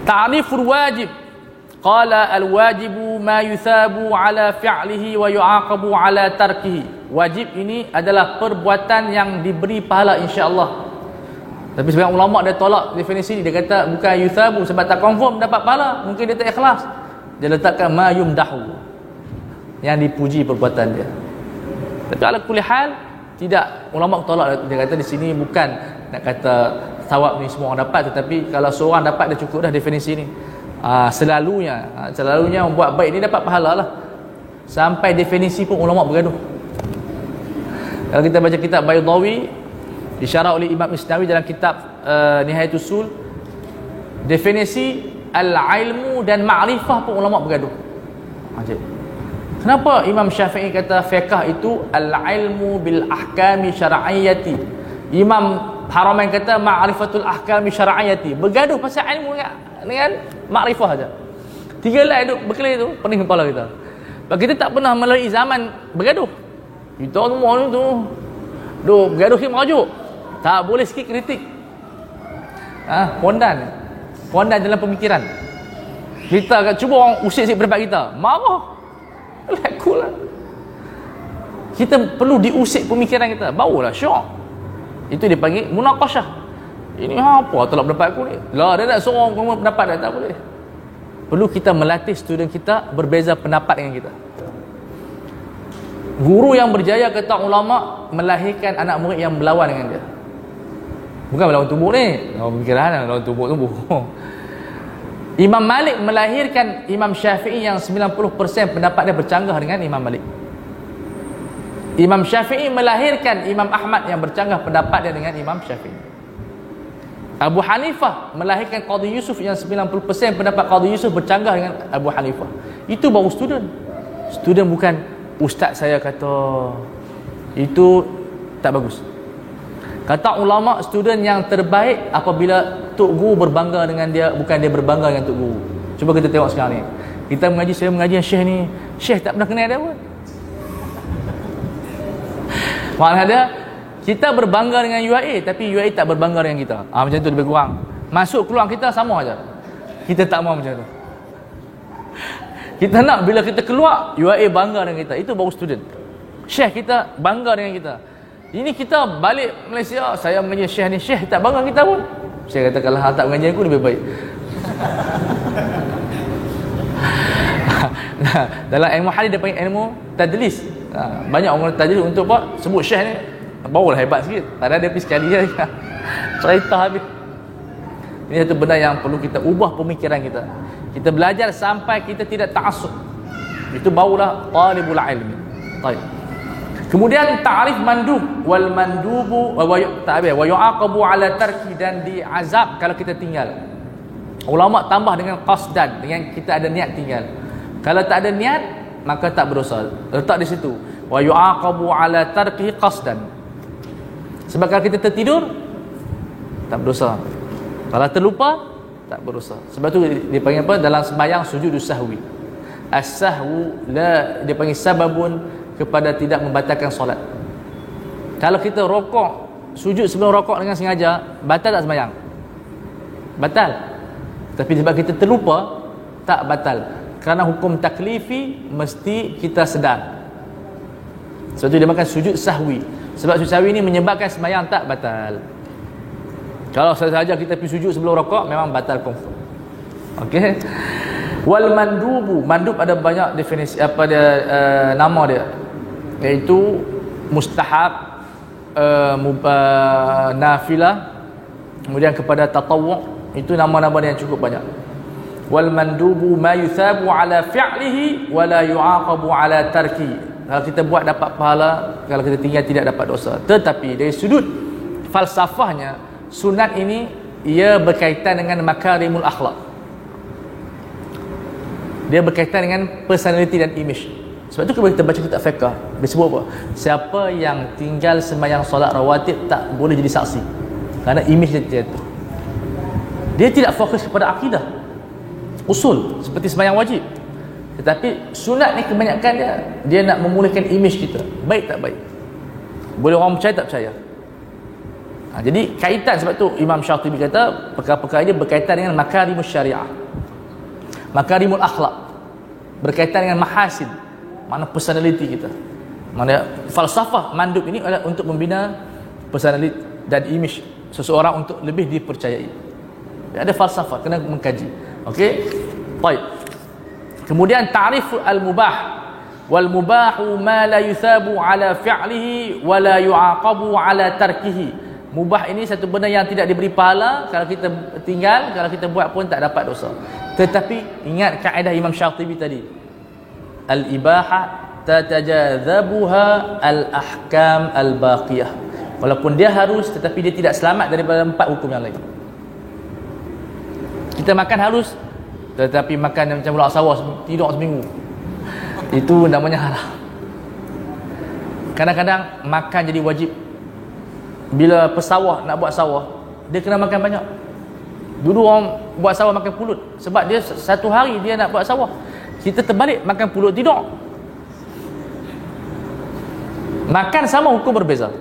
Ta'riful wajib. Qala al-wajibu ma yuthabu ala fi'lihi wa yu'aqabu ala tarkihi. Wajib ini adalah perbuatan yang diberi pahala insya-Allah. Tapi sebagian ulama dia tolak definisi ni. Dia kata bukan yuthabu sebab tak confirm dapat pahala. Mungkin dia tak ikhlas. Dia letakkan ma yumdahu, yang dipuji perbuatan dia. Tapi ala kulli hal tidak, ulama tolak. Dia kata di sini bukan nak kata thawab ni semua orang dapat, tetapi kalau seorang dapat dah cukup dah definisi ni. Selalunya membuat baik ni dapat pahala lah. Sampai definisi pun ulama bergaduh. Kalau kita baca kitab Baydawi disyarah oleh Imam Isnawi dalam kitab Nihayatul Usul, definisi al-ilmu dan ma'rifah pun ulama bergaduh. Ajib. Kenapa Imam Syafi'i kata fiqh itu al-ilmu bil ahkami syar'iyyati, Imam Haramain kata ma'rifatul ahkami syar'iyyati? Bergaduh pasal ilmu dengan ma'rifah saja. Tiga lain duk berkelahi tu pening kepala kita. Sebab kita tak pernah melalui zaman bergaduh. Kita semua tu duk bergaduh sikit merajuk. Tak boleh sikit kritik. Pondan dalam pemikiran. Kita akan cuba orang usik sikit pendapat kita, marah. Lakulah. Kita perlu diusik pemikiran kita, barulah syok. Itu dipanggil munaqashah. Ini apa tolak pendapat aku ni? Lah dia nak suruh orang pendapat dia, tak boleh. Perlu kita melatih student kita berbeza pendapat dengan kita. Guru yang berjaya kata ulama melahirkan anak murid yang berlawan dengan dia. Bukan melawan tubuh ni. Pemikiran lawan tubuh. Imam Malik melahirkan Imam Syafi'i yang 90% pendapat dia bercanggah dengan Imam Malik. Imam Syafi'i melahirkan Imam Ahmad yang bercanggah pendapat dia dengan Imam Syafi'i. Abu Hanifah melahirkan Qadhi Yusuf yang 90% pendapat Qadhi Yusuf bercanggah dengan Abu Hanifah. Itu baru student. Student bukan ustaz saya kata. Itu tak bagus. Kata ulama, student yang terbaik apabila tok guru berbangga dengan dia, bukan dia berbangga dengan tok guru. Cuba kita tengok sekarang ni. Kita mengaji, saya mengaji dengan syekh ni, syekh tak pernah kenal dia pun. Maknanya dia, kita berbangga dengan UAE tapi UAE tak berbangga dengan kita. Macam tu lebih kurang. Masuk keluar kita sama aja. Kita tak mau macam tu. Kita nak bila kita keluar UAE bangga dengan kita. Itu baru student. Syekh kita bangga dengan kita. Ini kita balik Malaysia, saya mengaji syekh ni, syekh tak bangga kita pun. Saya kata kalau hang tak mengaji aku lebih baik. Dalam ilmu hadis dia panggil ilmu tadlis. Banyak orang tajwid untuk apa? Sebut syekh ni barulah hebat sikit. Padahal dia pergi sekali je cerita habis. Ini satu benda yang perlu kita ubah pemikiran kita. Kita belajar sampai kita tidak ta'assub. Itu barulah talibul ilmi. Baik. Kemudian ta'rif mandub wal mandubu wa yu'aqabu ala tarki, dan diazab kalau kita tinggal. Ulama tambah dengan qasdan, dengan kita ada niat tinggal. Kalau tak ada niat maka tak berdosa. Letak di situ wa yu'aqabu ala tarki qasdan. Sebab kalau kita tertidur tak berdosa. Kalau terlupa tak berdosa. Sebab tu dipanggil apa dalam sembahyang sujudus sahwi. As-sahwu la dipanggil sababun kepada tidak membatalkan solat. Kalau kita rokok, sujud sebelum rokok dengan sengaja, batal tak sembahyang? Batal. Tapi sebab kita terlupa, tak batal. Kerana hukum taklifi mesti kita sedar. Sebab tu dia makan sujud sahwi. Sebab sujud sahwi ni menyebabkan sembahyang tak batal. Kalau sahaja kita pergi sujud sebelum rokok, memang batal confirm. Okey. Wal mandubu, mandub ada banyak definisi, apa dia nama dia, iaitu mustahab, nafilah, kemudian kepada tatawwu'. Itu nama-nama yang cukup banyak. Wal mandubu ma yuthabu ala fi'lihi wa la yu'aqabu ala tarki. Kalau kita buat dapat pahala, kalau kita tinggal tidak dapat dosa. Tetapi dari sudut falsafahnya, sunat ini ia berkaitan dengan makarimul akhlak. Dia berkaitan dengan personality dan image. Sebab tu kalau kita baca kitab fiqh, dia sebut apa? Siapa yang tinggal sembahyang solat rawatib tak boleh jadi saksi. Kerana image dia tu. Dia tidak fokus kepada akidah, usul seperti sembahyang wajib. Tetapi sunat ni kebanyakan dia nak memulihkan image kita. Baik tak baik? Boleh orang percaya tak percaya? Jadi kaitan, sebab tu Imam Syatibi kata perkara-perkara ini berkaitan dengan makarimus syariah, makarimul akhlak, berkaitan dengan mahasin, mana personality kita. Mana falsafah mandub ini adalah untuk membina personality dan image seseorang untuk lebih dipercayai. Ada falsafah, kena mengkaji. Okey? Baik. Kemudian ta'rif al-mubah. Wal mubahu ma la yuthabu ala fi'lihi wa la yu'aqabu ala tarkihi. Mubah ini satu benda yang tidak diberi pahala, kalau kita tinggal, kalau kita buat pun tak dapat dosa. Tetapi ingat kaedah Imam Syatibi tadi, al-ibahah tatajadzabuha al-ahkam al-baqiyah. Walaupun dia harus, tetapi dia tidak selamat daripada 4 hukum yang lain. Kita makan harus, tetapi makan macam ulak sawah tidur seminggu, itu namanya haram. Kadang-kadang makan jadi wajib. Bila pesawah nak buat sawah, dia kena makan banyak. Dulu orang buat sawah makan pulut, sebab dia satu hari dia nak buat sawah. Kita terbalik, makan pulut tidur. Makan sama, hukum berbeza.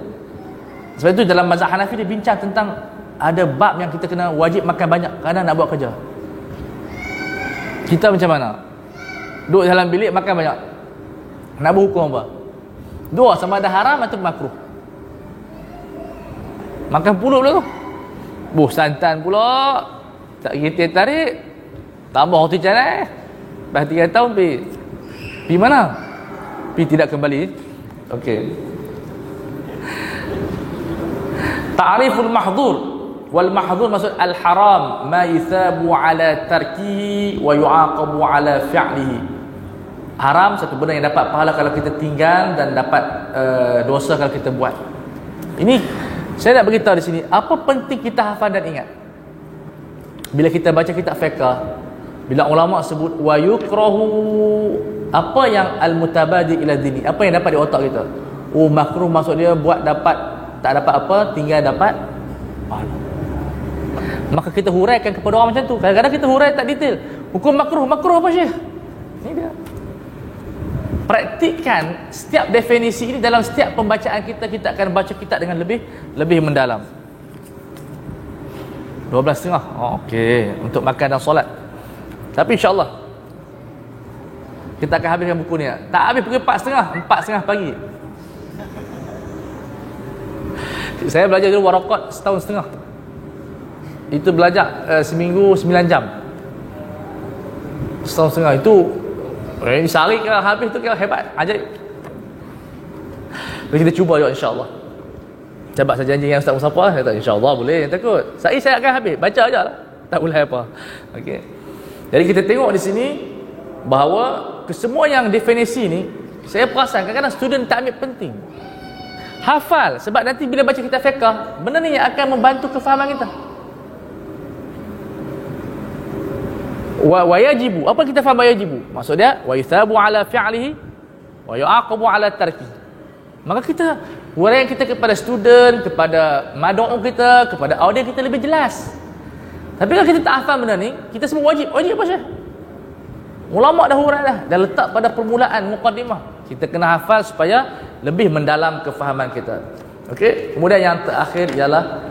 Sebab itu dalam mazhab Hanafi dia bincang tentang ada bab yang kita kena wajib makan banyak kerana nak buat kerja. Kita macam mana? Duduk dalam bilik makan banyak, nak berhukum apa? Dua, sama ada haram atau makruh. Makan pulut pula tu, santan pula, tak kita tarik, tambah roti canai. Dah 3 tahun pergi mana? Pergi tidak kembali. Okey. Ta'riful mahdhur. Wal mahdhur maksud al haram ma yuthabu ala tarkihi wa yu'aqabu ala fi'lihi. Haram satu benda yang dapat pahala kalau kita tinggal, dan dapat dosa kalau kita buat. Ini saya nak beritahu di sini apa penting kita hafal dan ingat. Bila kita baca kitab fiqh, bila ulama sebut wa yukrahu, apa yang al mutabadi ila dini, apa yang dapat di otak kita. Makruh maksud dia buat dapat, tak dapat apa, tinggal dapat pahala. Maka kita huraikan kepada orang macam tu. Kadang-kadang kita hurai tak detail. Hukum makruh apa Syekh? Ini dia. Praktikkan setiap definisi ini dalam setiap pembacaan kita. Kita akan baca kitab dengan lebih mendalam. 12.30. Okey, untuk makan dan solat. Tapi insya-Allah kita akan habiskan buku ni. Tak habis pukul 4.30 pagi. Saya belajar dulu warakat setahun setengah. Itu belajar seminggu 9 jam. Setahun setengah itu sehari kalau habis tu kira hebat, ajaib. Kita cuba juga insya-Allah. Sebab saya janji dengan Ustaz Musafah, saya kata insya-Allah boleh, jangan takut. Saya akan habis, baca ajalah. Tak boleh apa. Okey. Jadi kita tengok di sini bahawa kesemua yang definisi ni, saya perasan kadang-kadang student tak ambil penting. Hafal, sebab nanti bila baca kitab fiqh, benda ni yang akan membantu kefahaman kita. Wa yajibu, apa kita faham yajibu? Maksud dia wa yuthabu ala fi'lihi wa yu'aqabu ala tarkihi. Maka kita uraian kita kepada student, kepada mad'u kita, kepada audiens kita lebih jelas. Tapi kalau kita tak hafal benda ni, kita semua wajib apa Syekh? Ulama dah hurai dah letak pada permulaan muqaddimah. Kita kena hafal supaya lebih mendalam kefahaman kita. Okey, kemudian yang terakhir ialah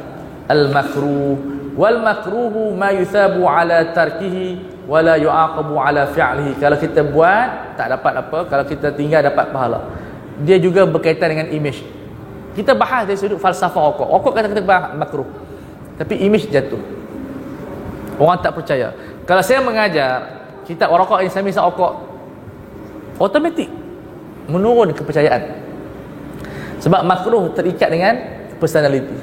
al-makruh. Wal makruhu ma yuthabu ala tarkihi wa la yu'aqabu ala fi'lihi. Kalau kita buat tak dapat apa, kalau kita tinggal dapat pahala. Dia juga berkaitan dengan image. Kita bahas dari sudut falsafah rokok. Rokok kata-kata makruh, tapi image jatuh. Orang tak percaya. Kalau saya mengajar kitab rokok ini, saya misal rokok, automatik menurun kepercayaan. Sebab makruh terikat dengan personality.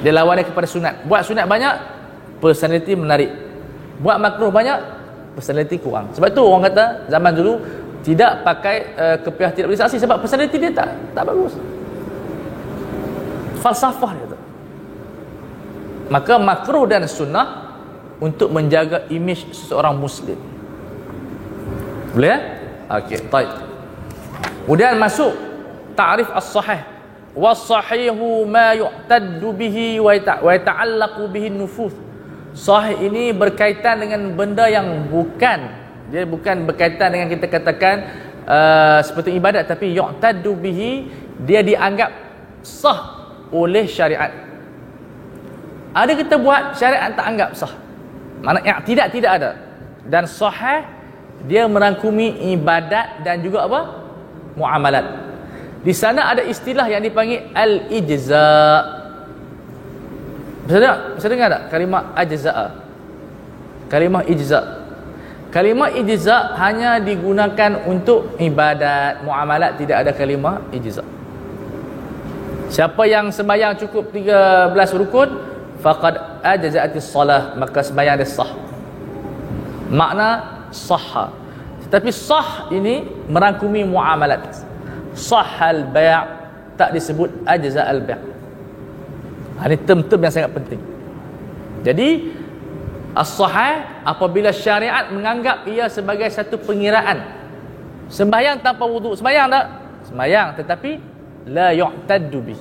Dia lawannya kepada sunat. Buat sunat banyak, personality menarik. Buat makruh banyak, personality kurang. Sebab tu orang kata zaman dulu tidak pakai kepiah tidak boleh saksi, sebab personality dia tak bagus. Falsafah dia tu. Maka makruh dan sunnah untuk menjaga image seseorang muslim. Boleh? Okey, baik. Kemudian masuk ta'rif as-sahih. Was-sahihu ma yu'taddu bihi wa yata'allaqu bihi an-nufus. Sahih ini berkaitan dengan benda yang dia bukan berkaitan dengan kita katakan seperti ibadat, tapi yu'taddu bihi, dia dianggap sah oleh syariat. Ada kita buat syariat tak anggap sah. Mana tidak ada. Dan sahih dia merangkumi ibadat dan juga apa? Muamalat. Di sana ada istilah yang dipanggil al-ijza'. Bisa dengar tak kalimah ajza'a? Kalimah ijza'. Kalimah ijza' hanya digunakan untuk ibadat, muamalat, tidak ada kalimah ijza'. Siapa yang sembahyang cukup 13 rukun, faqad ajza'atis salah, maka sembahyang dia sah. Makna sahha. Tetapi sah ini merangkumi muamalat. Sahhal bai', tak disebut ajza'al bai'. Ini term-term yang sangat penting. Jadi as-sahih apabila syariat menganggap ia sebagai satu pengiraan. Sembahyang tanpa wuduk, sembahyang tak? Sembahyang, tetapi la yu'taddu bih.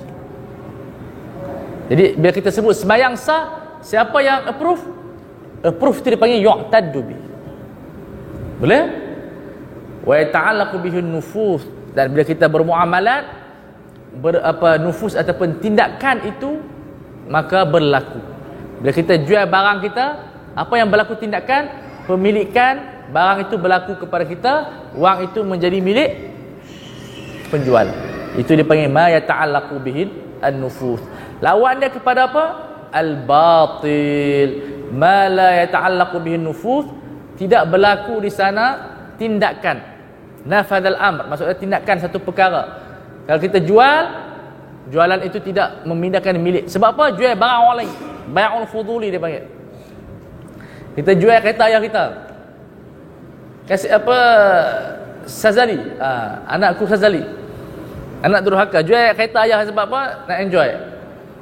Jadi bila kita sebut sembahyang sah, siapa yang approve? Approve itu dipanggil yu'taddu bih. Boleh? Wa yata'allaqu bihi an-nufus. Dan bila kita bermuamalat, nufus ataupun tindakan itu, maka berlaku. Bila kita jual barang kita, apa yang berlaku tindakan? Pemilikan barang itu berlaku kepada kita, wang itu menjadi milik penjual. Itu dipanggil ma yata'allaqu bihi an-nufus. Lawan dia kepada apa? Al-batil. Ma la yata'allaqu bihi an-nufus, tidak berlaku di sana tindakan. Nafadhal amr, maksudnya tindakan satu perkara. Kalau kita jualan itu tidak memindahkan milik. Sebab apa? Jual barang orang lain. Bai'ul fuduli dia panggil. Kita jual kereta ayah kita. Kasih apa? Sazali. Anakku Sazali. Anak durhaka. Jual kereta ayah sebab apa? Nak enjoy.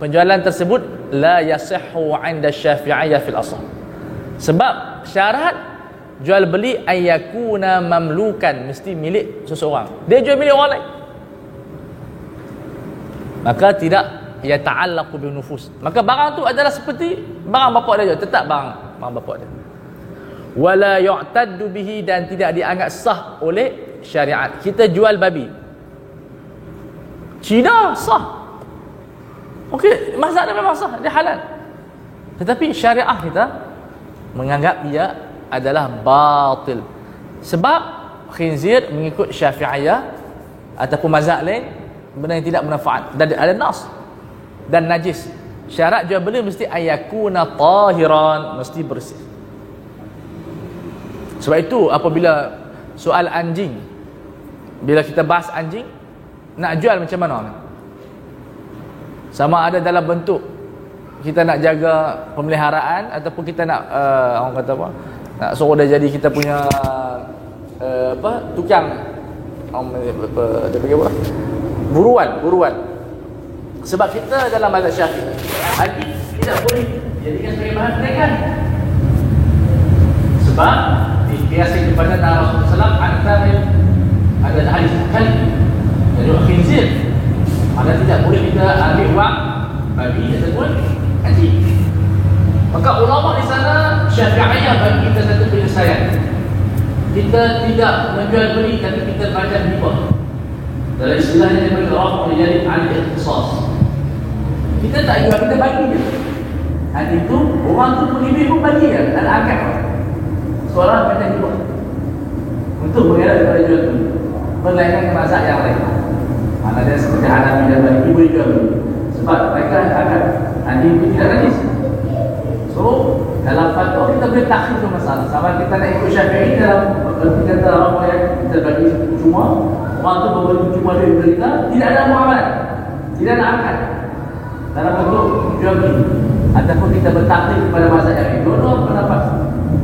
Penjualan tersebut la yasihhu 'inda Syafi'iyah fil asl. Sebab syarat jual beli ayyakuna mamlukan, mesti milik seseorang. Dia jual milik orang lain, maka tidak ia ta'allaqu bin nufus. Maka barang tu adalah seperti barang bapak dia juga, tetap barang bapak dia. Wala yu'taddu bihi, dan tidak dianggap sah oleh syariat. Kita jual babi Cina sah. Okey, mazhab dia memang sah, dia halal. Tetapi syariah kita menganggap ia adalah batil. Sebab khinzir mengikut Syafi'iyah ataupun mazhab lain, benda yang tidak bermanfaat dan ada nas dan najis. Syarat jual beli mesti ayakuna tahiran, mesti bersih. Sebab itu apabila soal anjing, bila kita bahas anjing, nak jual macam mana? Sama ada dalam bentuk kita nak jaga pemeliharaan ataupun kita nak orang kata apa? Nak suruh dia jadi kita punya tukang dia panggil apa? Buruan. Sebab kita dalam mazhab Syafi'i hadis tidak boleh jadikan sebagai bahan perniagaan. Sebab dikiaskan kepada Nabi Rasulullah antara ada hadis kalbi dari khinzir. Ada tidak boleh kita ambil wang babi ataupun anjing. Maka ulama di sana Syafi'iyah bagi kita satu penyelesaian. Kita tidak menjual beli tapi kita baca riba. Dalam istilahnya dia bagi rafu jadi al-ikhtisas. Kita tak jual, kita bagi je. Dan itu orang tu penghibir pun bagi je. Dan akad suara macam riba untuk mengelak daripada jual beli. Melainkan mazhab yang lain. Mana dia seperti Hanafi dan Maliki boleh jual beli. Sebab mereka akan nanti itu tidak najis. So dalam fatwa kita boleh takhir tu masalah. Sama kita nak ikut Syafi'i dalam kita kata orang yang kita bagi cuma orang tu berbagi cuma duit kita, tidak ada muamalah, tidak ada akad dalam bentuk jual beli. Ataupun kita bertakhir kepada mazhab yang lain. Dua-dua pendapat.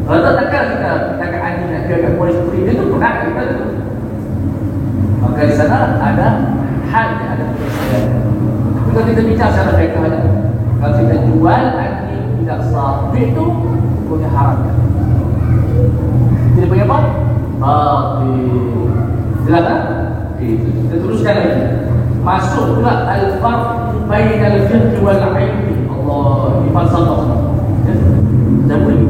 Kalau takkan kita akan anjing nak jual kat polis free dia tu pernah kita tu. Maka di sana ada hal yang ada penyelesaian. Kalau kita bicara secara fiqhnya, kalau kita jual anjing tidak sah, duit tu hukumnya haram. Kita punya apa? Batil. Jelas tak? Kita teruskan lagi. Masuk pula al-farq bainal fiqh wal ilmi. Allah, ini falsafah. Ya. Jangan boleh.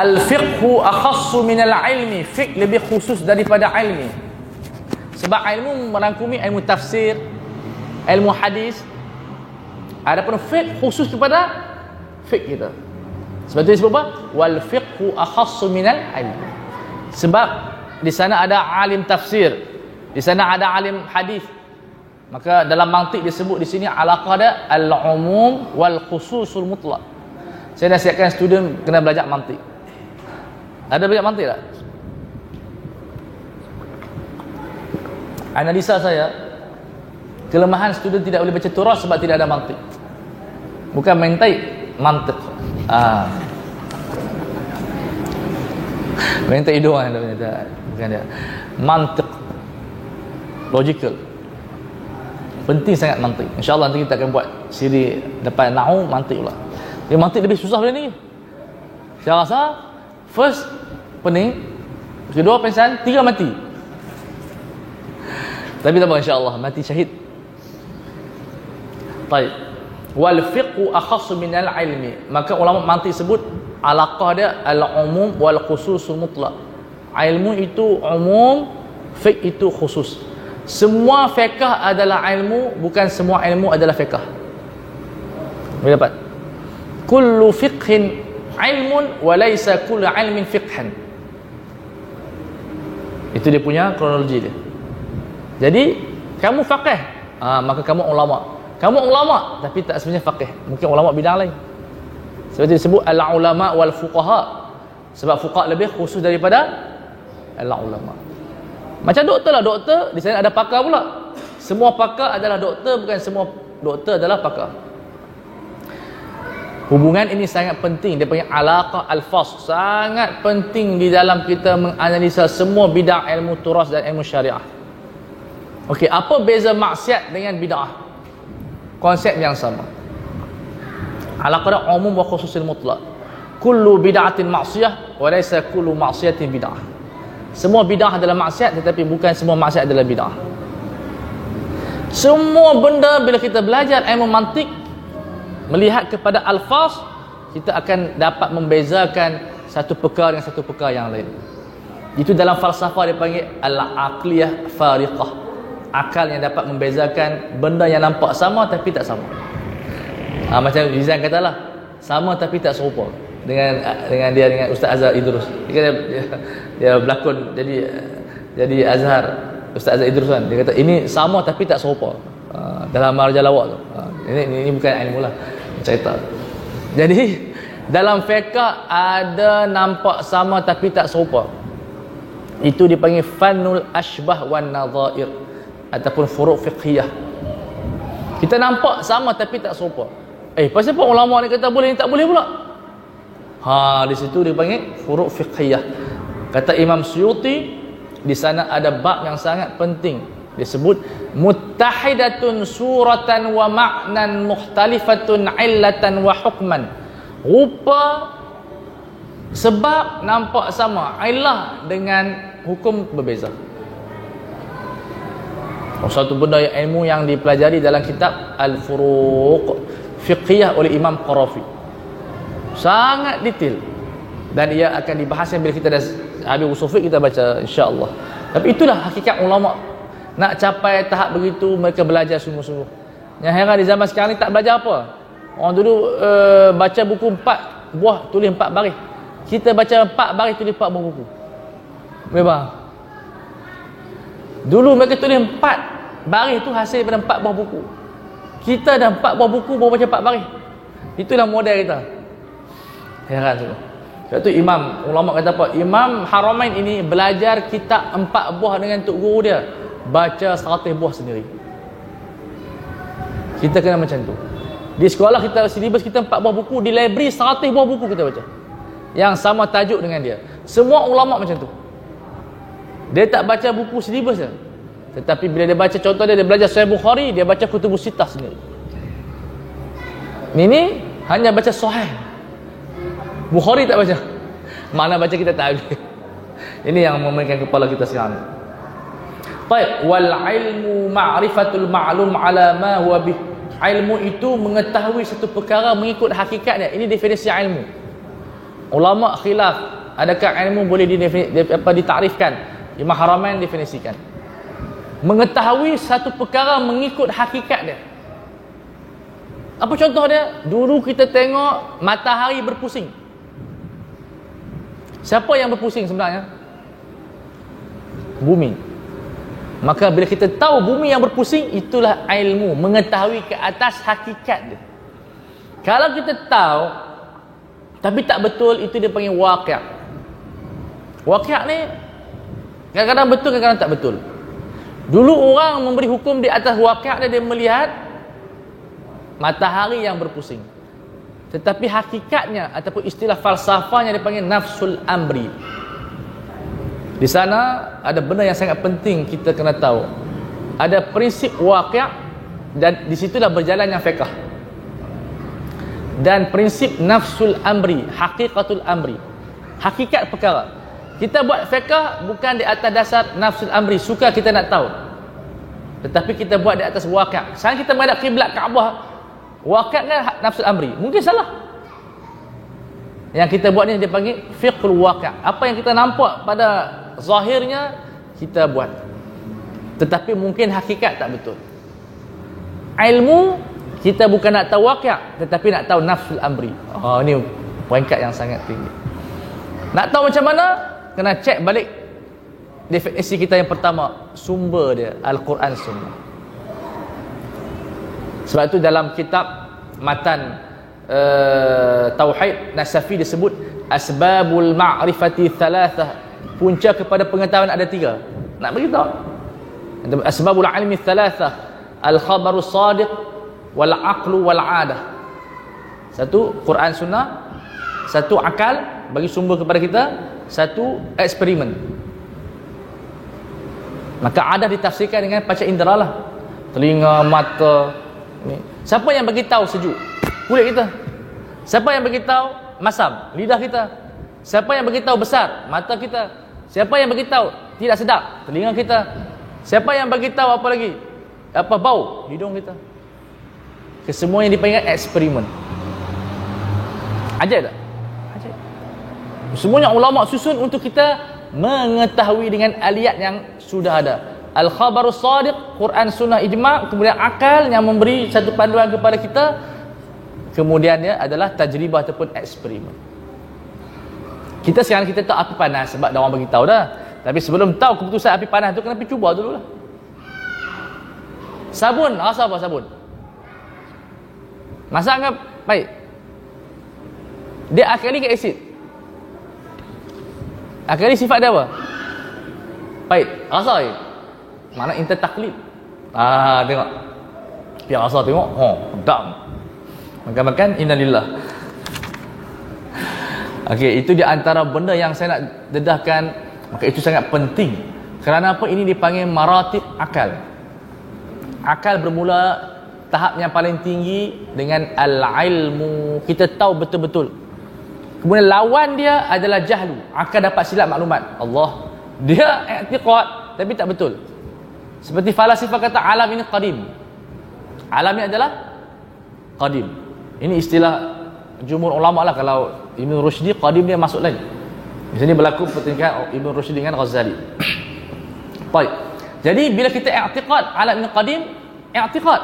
Al-fiqhu akhassu min al-ilmi. Fiqh lebih khusus daripada ilmi. Sebab ilmu merangkumi ilmu tafsir, ilmu hadis. Adapun fiqh khusus kepada fiqh kita. Sebab itu disebut apa? Wal fiqhu akhassu min al-ilmi. Sebab di sana ada alim tafsir, di sana ada alim hadis. Maka dalam mantik disebut di sini alaqah ada al-umum wal khususul mutlaq. Saya nasihatkan student kena belajar mantik. Ada belajar mantik tak? Analisa saya, kelemahan student tidak boleh baca turas sebab tidak ada mantik. Bukan mentai, mantik. Mentai hidung kan bukan dia. Mantik. Logical. Penting sangat mantik. InsyaAllah nanti kita akan buat siri depan na'u mantik pula. Dia mantik lebih susah daripada ni. Saya rasa first pening, kedua pengsan, tiga mati. Tapi tak apa, insya-Allah mati syahid. Baik. Wal fiqhu akhassu min al-ilmi. Maka ulama mantik sebut alaqah dia al-umum wal khususul mutlaq. Ilmu itu umum, fiqh itu khusus. Semua fiqh adalah ilmu, bukan semua ilmu adalah fiqh. Boleh dapat? Kullu fiqhin ilmun wa laysa kullu ilmin fiqhan. Itu dia punya kronologi dia. Jadi kamu faqih, maka kamu ulama. Kamu ulama tapi tak sebenarnya faqih. Mungkin ulama bidang lain. Sebab itu disebut al-ulama wal fuqaha. Sebab fuqaha lebih khusus daripada al-ulama. Macam doktor lah, doktor di sana ada pakar pula. Semua pakar adalah doktor, bukan semua doktor adalah pakar. Hubungan ini sangat penting. Dia punya alaqah al-fas sangat penting di dalam kita menganalisa semua bidang ilmu turas dan ilmu syariah. Okey, apa beza maksiat dengan bid'ah? Konsep yang sama. Alaqah umum wa khususul mutlaq. Kullu bid'atin maksiyah wa laysa kullu maksiatin bid'ah. Semua bid'ah adalah maksiat tetapi bukan semua maksiat adalah bid'ah. Semua benda bila kita belajar ilmu mantik, melihat kepada alfaz, kita akan dapat membezakan satu perkara dengan satu perkara yang lain. Itu dalam falsafah dia panggil al-aqliyah fariqah. Akal yang dapat membezakan benda yang nampak sama tapi tak sama. Macam Rizan katalah, sama tapi tak serupa dengan Ustaz Azhar Idrus. Dia berlakon jadi Azhar, Ustaz Azhar Idrus kan. Dia kata ini sama tapi tak serupa. Dalam marja lawak tu. Ini bukan ilmu lah, cerita. Jadi Dalam fiqh ada nampak sama tapi tak serupa. Itu dipanggil fannul ashbah wan nadhair ataupun furu' fiqhiyah. Kita nampak sama tapi tak serupa. Pasal apa ulama ni kata boleh ni tak boleh pula? Di situ dipanggil furu' fiqhiyah. Kata Imam Suyuti, di sana ada bab yang sangat penting. Disebut muttahidatun suratan wa ma'nan mukhtalifatun illatan wa hukman. Rupa sebab nampak sama, illah dengan hukum berbeza. Satu benda ilmu yang dipelajari dalam kitab Al-Furuq Fiqhiyah oleh Imam Qarafi. Sangat detail. Dan ia akan dibahas bila kita dah habis usul fiqh, kita baca insya-Allah. Tapi itulah hakikat ulama. Nak capai tahap begitu, mereka belajar sungguh-sungguh. Yang heran di zaman sekarang ni tak belajar apa. Orang dulu baca buku 4 buah, tulis 4 baris. Kita baca 4 baris, tulis 4 buah buku. Boleh faham? Dulu mereka tulis 4 baris tu hasil daripada 4 buah buku. Kita dah 4 buah buku baru baca 4 baris. Itulah model kita. Heran tu. Sebab tu ulama kata apa? Imam Haramain ini belajar kitab 4 buah dengan tok guru dia. Baca 100 buah sendiri. Kita kena macam tu. Di sekolah kita, silibus kita 4 buah buku, di library 100 buah buku kita baca. Yang sama tajuk dengan dia. Semua ulama macam tu. Dia tak baca buku silibus je. Tetapi bila dia baca, contoh dia belajar Sahih Bukhari, dia baca Kutubus Sittah sendiri. Ini hanya baca Sahih. Bukhari tak baca. Mana baca kita tak habis. Ini yang memainkan kepala kita sekarang. Baik, wal ilmu ma'rifatul ma'lum ala ma huwa bih. Ilmu itu mengetahui satu perkara mengikut hakikatnya. Ini definisi ilmu. Ulama khilaf, adakah ilmu boleh ditakrifkan? Imam Haramain definisikan. Mengetahui satu perkara mengikut hakikat dia. Apa contoh dia? Dulu kita tengok matahari berpusing. Siapa yang berpusing sebenarnya? Bumi. Maka bila kita tahu bumi yang berpusing, itulah ilmu, mengetahui ke atas hakikat dia. Kalau kita tahu tapi tak betul, itu dia panggil waqi'. Waqi' ni kadang-kadang betul, kadang-kadang tak betul. Dulu orang memberi hukum di atas waqi' dia melihat matahari yang berpusing. Tetapi hakikatnya ataupun istilah falsafahnya dia panggil nafsul amri. Di sana ada benda yang sangat penting kita kena tahu. Ada prinsip waqi' dan di situlah berjalannya fiqh. Dan prinsip nafsul amri, haqiqatul amri. Hakikat perkara. Kita buat fiqh bukan di atas dasar nafsul amri, suka kita nak tahu. Tetapi kita buat di atas waqi'. Sekarang kita menghadap kiblat Kaabah, waqi' kan nafsul amri. Mungkin salah. Yang kita buat ni dia panggil fiqhul waqi'. Apa yang kita nampak pada zahirnya kita buat, tetapi mungkin hakikat tak betul. Ilmu kita bukan nak tahu waqi', tetapi nak tahu nafsul amri. Ini peringkat yang sangat tinggi. Nak tahu macam mana? Kena cek balik definisi kita yang pertama, sumber dia Al-Quran Sunnah. Sebab itu dalam kitab matan Tauhid Nasafi disebut asbabul ma'rifati thalathah. Punca kepada pengetahuan ada 3. Nak beritahu asbabul ilmi thalathah, al-khabarus sadiq, wal aqlu wal adah. Satu Quran Sunnah, satu akal bagi sumber kepada kita, satu eksperimen. Maka adah ditafsirkan dengan panca indera lah, telinga, mata ni. Siapa yang bagi tahu sejuk? Kulit kita. Siapa yang bagi tahu masam? Lidah kita. Siapa yang bagi tahu besar? Mata kita. Siapa yang bagi tahu tidak sedap? Telinga kita. Siapa yang bagi tahu apa lagi? Apa bau? Hidung kita. Kesemuanya dipanggil eksperimen. Ajaib tak? Ajaib. Semuanya ulama susun untuk kita mengetahui dengan aliyat yang sudah ada. Al-khabarus sadiq, Quran Sunnah ijma', kemudian akal yang memberi satu panduan kepada kita. Kemudiannya adalah tajribah ataupun eksperimen. Kita sekarang kita tahu api panas sebab dah orang bagi tahu dah. Tapi sebelum tahu keputusan api panas tu, kena pergi cuba dululah. Sabun, rasa apa sabun? Masak ke baik? Dia akali ke asid? Akali sifat dia apa? Pahit. Rasa je. Mana inter taklid. Tengok. Pihak rasa tengok. Sedap. Makan-makan innalillah. Okey, itu di antara benda yang saya nak dedahkan. Maka itu sangat penting. Kerana apa? Ini dipanggil maratib akal. Akal bermula tahap yang paling tinggi dengan al-ilmu. Kita tahu betul-betul. Kemudian lawan dia adalah jahlu. Akal dapat silap maklumat. Allah. Dia i'tiqad tapi tak betul. Seperti falasifah kata alam ini qadim. Alam ini adalah qadim. Ini istilah jumhur ulama lah. Kalau Ibn Rushdi, qadim dia masuk lagi. Di sini berlaku pertengkaran Ibn Rushdi dengan Ghazali. Baik. Jadi bila kita i'tiqad alam ini qadim, i'tiqad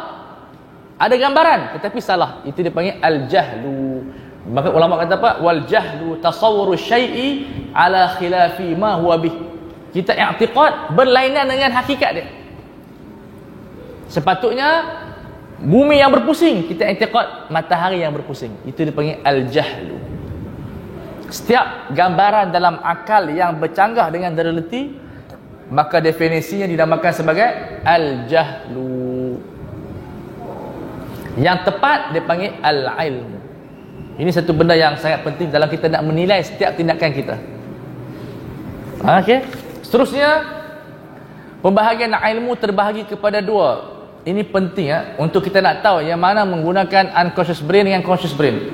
ada gambaran tetapi salah. Itu dipanggil al-jahlu. Maka ulama kata apa? Wal jahlu tasawwuru syai'i ala khilafi ma huwa bih. Kita i'tiqad berlainan dengan hakikat dia. Sepatutnya bumi yang berpusing, kita i'tiqad matahari yang berpusing. Itu dipanggil al-jahlu. Setiap gambaran dalam akal yang bercanggah dengan realiti, maka definisinya dinamakan sebagai al-jahlu. Yang tepat dipanggil al-ilmu. Ini satu benda yang sangat penting dalam kita nak menilai setiap tindakan kita. Okey. Seterusnya, pembahagian ilmu terbahagi kepada dua. Ini penting untuk kita nak tahu yang mana menggunakan unconscious brain dengan conscious brain.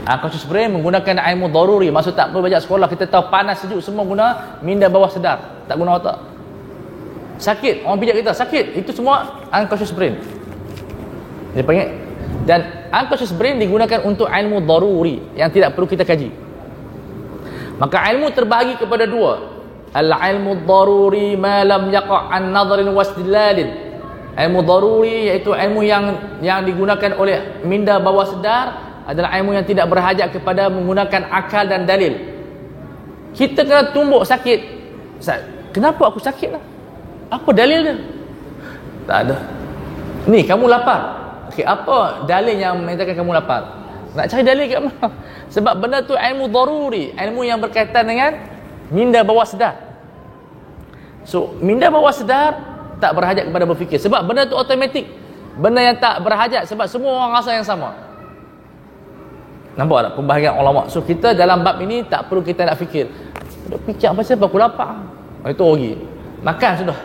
Unconscious brain menggunakan ilmu daruri. Maksud tak perlu belajar sekolah, kita tahu panas sejuk semua guna minda bawah sedar, tak guna otak. Sakit, orang pijak kita sakit, itu semua unconscious brain. Dia panggil. Dan unconscious brain digunakan untuk ilmu daruri yang tidak perlu kita kaji. Maka ilmu terbahagi kepada dua. Al-ilmu daruri ma lam yaqa' an nadharin wasdilalin. Ilmu daruri iaitu ilmu yang digunakan oleh minda bawah sedar adalah ilmu yang tidak berhajat kepada menggunakan akal dan dalil. Kita kena tumbuk sakit. Kenapa aku sakit lah? Apa dalil dia? Tak ada. Ni kamu lapar. Okey, apa dalil yang menyatakan kamu lapar? Nak cari dalil kat mana? Sebab benda tu ilmu daruri, ilmu yang berkaitan dengan minda bawah sedar. So, minda bawah sedar tak berhajat kepada berfikir. Sebab benda tu automatik. Benda yang tak berhajat sebab semua orang rasa yang sama. Nampak tak pembahagian ulama? So, kita dalam bab ini tak perlu kita nak fikir. Duk fikir pasal apa aku lapar. Itu lagi. Makan sudah.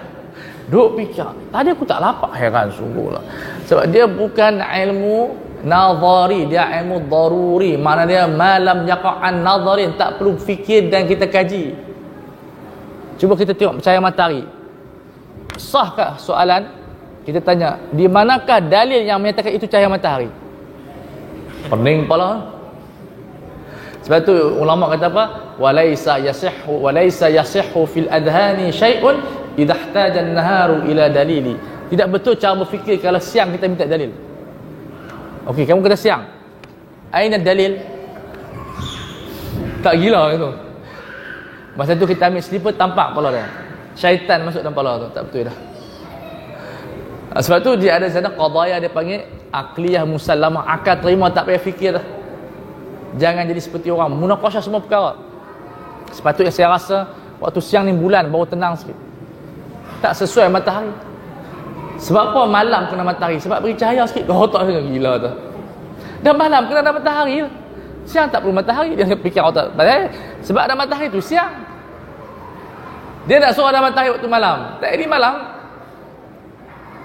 Duk fikir. Tadi aku tak lapar. Heran sungguh lah. Sebab dia bukan ilmu nazari, dia ilmu daruri. Makna dia malam yaqa'an nazarin, tak perlu fikir dan kita kaji. Cuba kita tengok cahaya matahari. Sahkah soalan? Kita tanya, di manakah dalil yang menyatakan itu cahaya matahari? Pening kepala. Sebab tu ulama kata apa? Walaysa yasihhu fil adhani syai'un idza ihtaja an-naharu ila dalili. Tidak betul cara berfikir kalau siang kita minta dalil. Okey, kamu kata siang. Aina dalil? Tak gila itu. Masa tu kita ambil slipper, tampak kepala dia. Syaitan masuk dalam kepala tu. Tak betul dah. Sebab tu dia ada sana qadaya dia panggil akliyah musallamah, akal terima, tak payah fikir dah. Jangan jadi seperti orang munaqashah semua perkara. Sepatutnya saya rasa waktu siang ni bulan baru tenang sikit. Tak sesuai matahari. Sebab apa malam kena matahari? Sebab beri cahaya sikit. Otak saya gila tu. Dan malam kena ada matahari. Siang tak perlu matahari. Dia fikir otak. Sebab ada matahari tu siang. Dia nak suruh ada matahari waktu malam. Tak ini malam.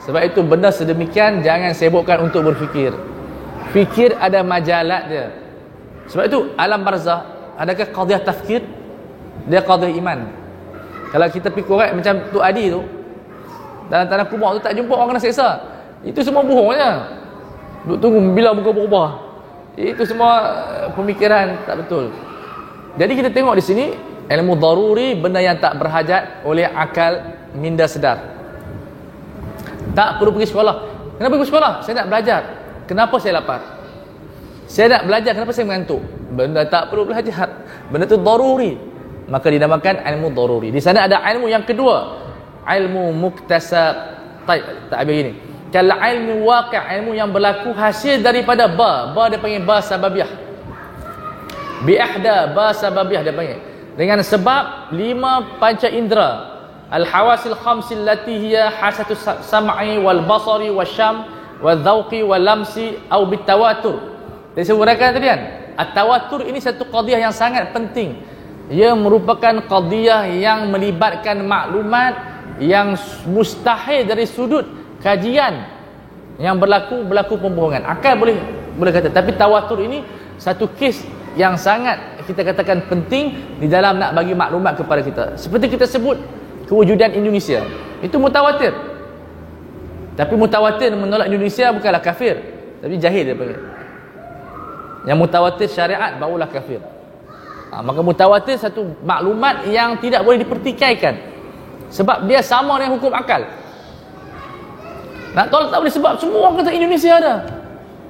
Sebab itu benda sedemikian jangan sibukkan untuk berfikir. Fikir ada majalat dia. Sebab itu alam barzah, adakah qadhiyah tafkir? Dia qadhiyah iman. Kalau kita pergi korek macam Tok Adi tu, dalam tanah kubur tu tak jumpa orang kena seksa. Itu semua bohong je. Duk tunggu bila muka berubah. Itu semua pemikiran tak betul. Jadi kita tengok di sini ilmu daruri, benda yang tak berhajat oleh akal minda sedar. Tak perlu pergi sekolah. Kenapa pergi sekolah? Saya nak belajar. Kenapa saya lapar? Saya nak belajar, kenapa saya mengantuk? Benda tak perlu belajar. Benda tu daruri. Maka dinamakan ilmu daruri. Di sana ada ilmu yang kedua, ilmu muktasab. Tak habis gini. Kalau ilmu waqi', ilmu yang berlaku hasil daripada ba dia panggil ba sababiyah. Bi ahda basababiyah dia panggil. Dengan sebab 5 panca indera. Al-hawasil khamsil lati hiya hasatu sam'i wal basari wasyam wal dhauqi wal lamsi au bitawatur. Saya sebutkan tadi kan, at-tawatur ini satu qadiyah yang sangat penting. Ia merupakan qadiyah yang melibatkan maklumat yang mustahil dari sudut kajian yang berlaku pembohongan. Akal boleh kata, tapi tawatur ini satu kes yang sangat kita katakan penting di dalam nak bagi maklumat kepada kita. Seperti kita sebut kewujudan Indonesia, itu mutawatir. Tapi mutawatir menolak Indonesia bukanlah kafir, tapi jahil dia panggil. Yang mutawatir syariat barulah kafir. Maka mutawatir satu maklumat yang tidak boleh dipertikaikan, sebab dia sama dengan hukum akal. Nak tolak tak boleh, sebab semua orang kata Indonesia ada.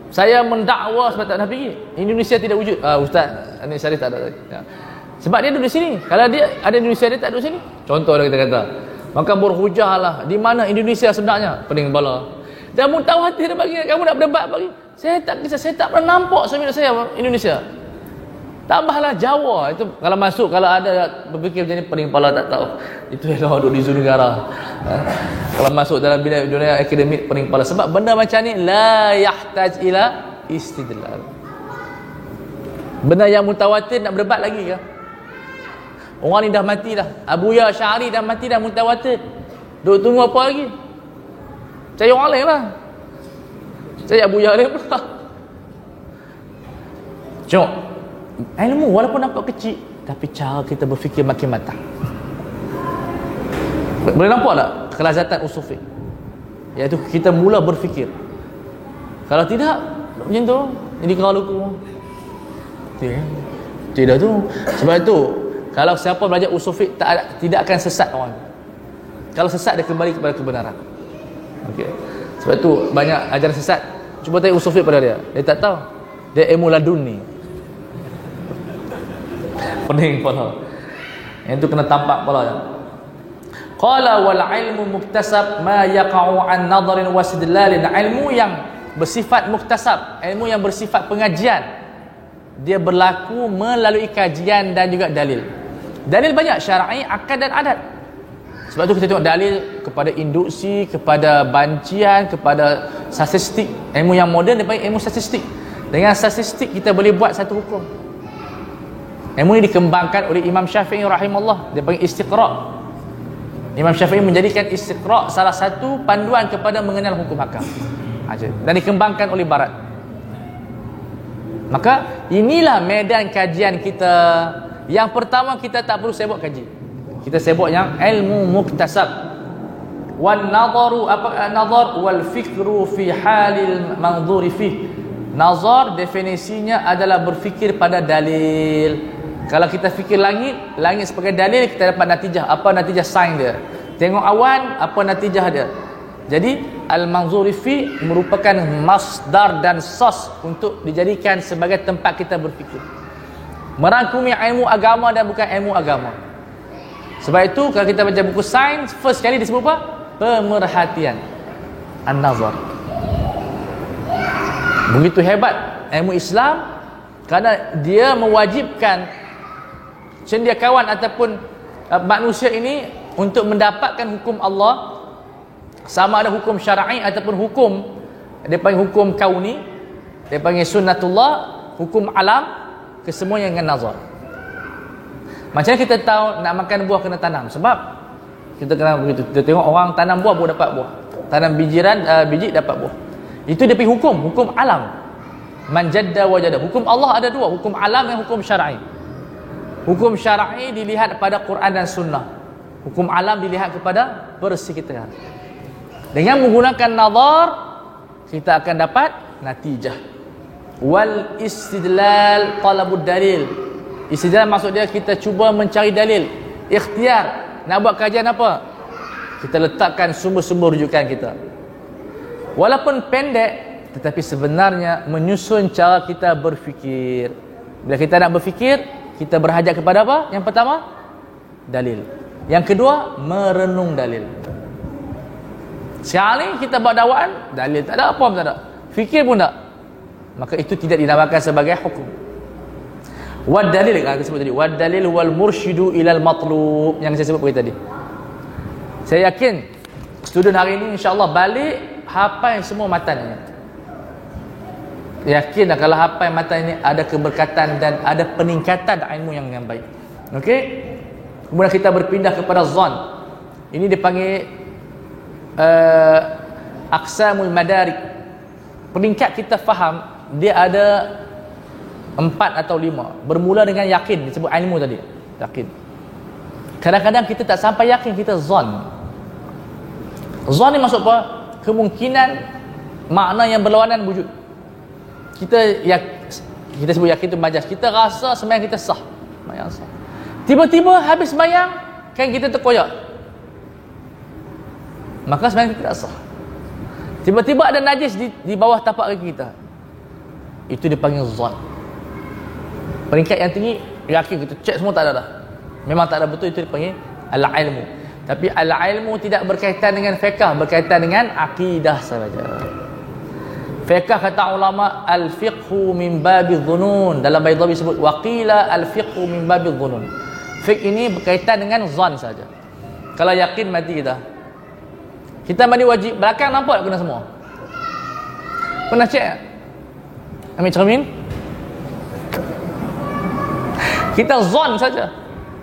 Saya mendakwa sebab tak nak pergi, Indonesia tidak wujud. Ustaz ni Syarif tak ada. Sebab dia duduk di sini. Kalau dia ada Indonesia, dia tak duduk sini. Contoh kita kata, maka berhujahlah di mana Indonesia sebenarnya, pening kepala. Dan mutawatir bagi kamu nak berdebat bagi. Saya tak pernah nampak suami saya Indonesia. Tambahlah Jawa. Itu kalau masuk, kalau ada berfikir macam ni, pening kepala tak tahu. Itu yang duduk di Zul Negara. Kalau masuk dalam bidang dunia akademik, pening kepala. Sebab benda macam ni la yahtaj ila istidlal. Benda yang mutawatir nak berdebat lagi ke? Orang ni dah mati dah. Abu Ya Syari dah mati dah, mutawatir. Duk tunggu apa lagi? Cari orang lain lah. Cari Abu Ya lain pula. Cuk, ilmu walaupun nampak kecil, tapi cara kita berfikir makin matang. Boleh nampak tak kelazatan usul fiqh? Iaitu kita mula berfikir. Kalau tidak, macam tu, jadi keraluku. Tidak tu. Sebab itu, kalau siapa belajar usul fiqh tidak akan sesat orang. Kalau sesat, dia kembali kepada kebenaran. Okey. Sebab itu banyak ajaran sesat. Cuba tanya usul fiqh pada dia. Dia tak tahu. Dia ilmu laduni. Pening kepala. Yang tu kena tampak kepala. Qala wal ilmu muktasab ma yaqa'u an nadharin wa istidlalin. Ilmu yang bersifat muktasab, ilmu yang bersifat pengajian, dia berlaku melalui kajian dan juga dalil. Dalil banyak, syar'i, akad dan adat. Sebab tu kita tengok dalil kepada induksi, kepada bancian, kepada statistik. Ilmu yang moden dia panggil ilmu statistik. Dengan statistik kita boleh buat satu hukum. Ilmu ini dikembangkan oleh Imam Syafi'i rahimahullah. Dia panggil istiqra'. Imam Syafi'i menjadikan istiqra' salah satu panduan kepada mengenal hukum hakam. Dan dikembangkan oleh barat. Maka inilah medan kajian kita. Yang pertama, kita tak perlu sibuk kaji. Kita sibuk yang ilmu muktasab. Wan nadharu, apa nazar? Wal fikru fi halil manzuri fi. Nazar definisinya adalah berfikir pada dalil. Kalau kita fikir langit sebagai dalil, kita dapat natijah. Apa natijah sains dia? Tengok awan, apa natijah dia? Jadi al-manzuri fi merupakan masdar dan sos untuk dijadikan sebagai tempat kita berfikir. Merangkumi ilmu agama dan bukan ilmu agama. Sebab itu kalau kita baca buku sains, first kali disebut apa? Pemerhatian. An-nazar. Begitu hebat ilmu Islam kerana dia mewajibkan cendekiawan ataupun manusia ini untuk mendapatkan hukum Allah, sama ada hukum syar'i ataupun hukum dia panggil hukum kauni, dia panggil sunnatullah, hukum alam, kesemuanya dengan nazar. Macam mana kita tahu nak makan buah kena tanam? Sebab kita kena begitu. Kita tengok orang tanam buah baru dapat buah. Tanam biji dapat buah. Itu dia panggil hukum alam. Man jadda wajada. Hukum Allah ada dua, hukum alam dan hukum syar'i. Hukum syar'i dilihat pada Quran dan sunnah. Hukum alam dilihat kepada persekitaran. Dengan menggunakan nazar, kita akan dapat natijah. Wal istidlal talabud dalil. Istidlal maksud dia kita cuba mencari dalil. Ikhtiar. Nak buat kajian apa? Kita letakkan sumber-sumber rujukan kita. Walaupun pendek, tetapi sebenarnya menyusun cara kita berfikir. Bila kita nak berfikir, kita berhajat kepada apa? Yang pertama, dalil. Yang kedua, merenung dalil. Sekali kita buat dakwaan, dalil tak ada, apa pun tak ada, fikir pun tak, maka itu tidak dinamakan sebagai hukum. Wad dalil kan saya sebut tadi. Wad dalil wal mursyidu ilal matlub yang saya sebut tadi. Saya yakin student hari ini insya-Allah balik hafal semua matan. Yakin kalau hafal matan ini ada keberkatan dan ada peningkatan ilmu yang baik. Okey? Kemudian kita berpindah kepada zon. Ini dipanggil aqsamul madarik. Peringkat kita faham dia ada 4 atau 5. Bermula dengan yakin, disebut ilmu tadi. Yakin. Kadang-kadang kita tak sampai yakin, kita zon. Zon ni maksud apa? Kemungkinan makna yang berlawanan wujud. Kita sebut yakin tu majas. Kita rasa sembahyang kita sah. Sembahyang sah. Tiba-tiba habis sembahyang, kan kita terkoyak. Maka sembahyang kita tak sah. Tiba-tiba ada najis di bawah tapak kaki kita. Itu dipanggil zon. Peringkat yang tinggi yakin, kita cek semua tak ada dah. Memang tak ada betul, itu dipanggil al-ilmu. Tapi al-ilmu tidak berkaitan dengan fiqh, berkaitan dengan akidah sahaja. Fiqh kata ulama al-fiqhu min babi dhunun. Dalam Baydawi sebut waqila al-fiqhu min babi dhunun. Fiqh ini berkaitan dengan zon saja. Kalau yakin mati kita. Kita mandi wajib, belakang nampak tak kena semua? Pernah cek? Ambil cermin? Kita zon saja.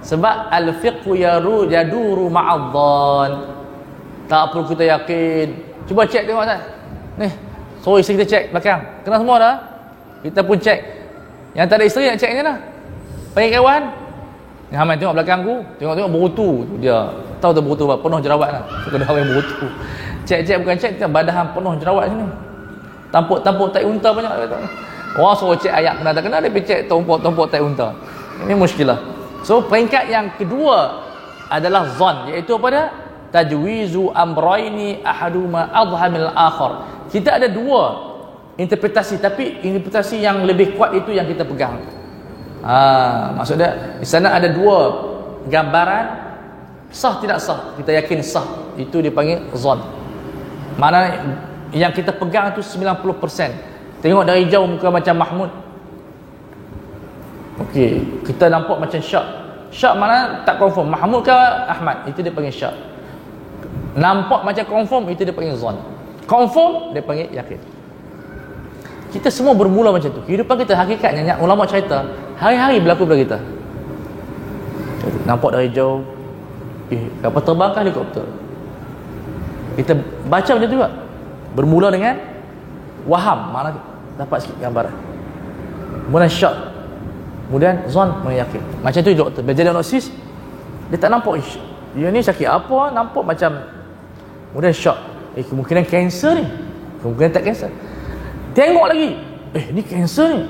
Sebab al-fiqhu yaduru ma'adhan. Tak perlu kita yakin. Cuba cek tengok kan. Ni, so isteri kita cek belakang. Kena semua dah. Kita pun cek. Yang tak ada isteri nak cek je lah. Panggil kawan. Ni Hamad tengok belakang aku. Tengok berutu. Dia tahu tak berutu apa? Penuh jerawat lah. Kita dah yang berutu. Cek-cek bukan cek. Badahan penuh jerawat sini. Tampuk tai unta banyak. Orang suruh cek ayak kena tak kena. Dia pergi cek tampuk tai unta. Ini muskilah. So peringkat yang kedua adalah zon, iaitu apa dia? Tajwizu amrayni ahaduma adhamil akhar. Kita ada dua interpretasi, tapi interpretasi yang lebih kuat itu yang kita pegang. Maksudnya di sana ada dua gambaran, sah tidak sah, kita yakin sah, itu dipanggil zon. Mana yang kita pegang itu 90%. Tengok dari jauh muka macam Mahmud. Okey, kita nampak macam syak. Syak mana tak confirm, Mahmud ke Ahmad, itu dia panggil syak. Nampak macam confirm, itu dia panggil zon. Confirm, dia panggil yakin. Kita semua bermula macam tu. Kehidupan kita hakikatnya, ulama cerita, hari-hari berlaku pada kita. Nampak dari jauh, kapal terbang ke helikopter. Kita baca macam tu juga. Bermula dengan waham, mana dapat sikit gambaran. Kemudian syak, kemudian zon, yakin. Macam tu doktor belajar diagnosis, dia tak nampak dia ni sakit apa, nampak macam, kemudian syak, kemungkinan kanser ni, kemungkinan tak kanser. Tengok lagi, ni kanser ni,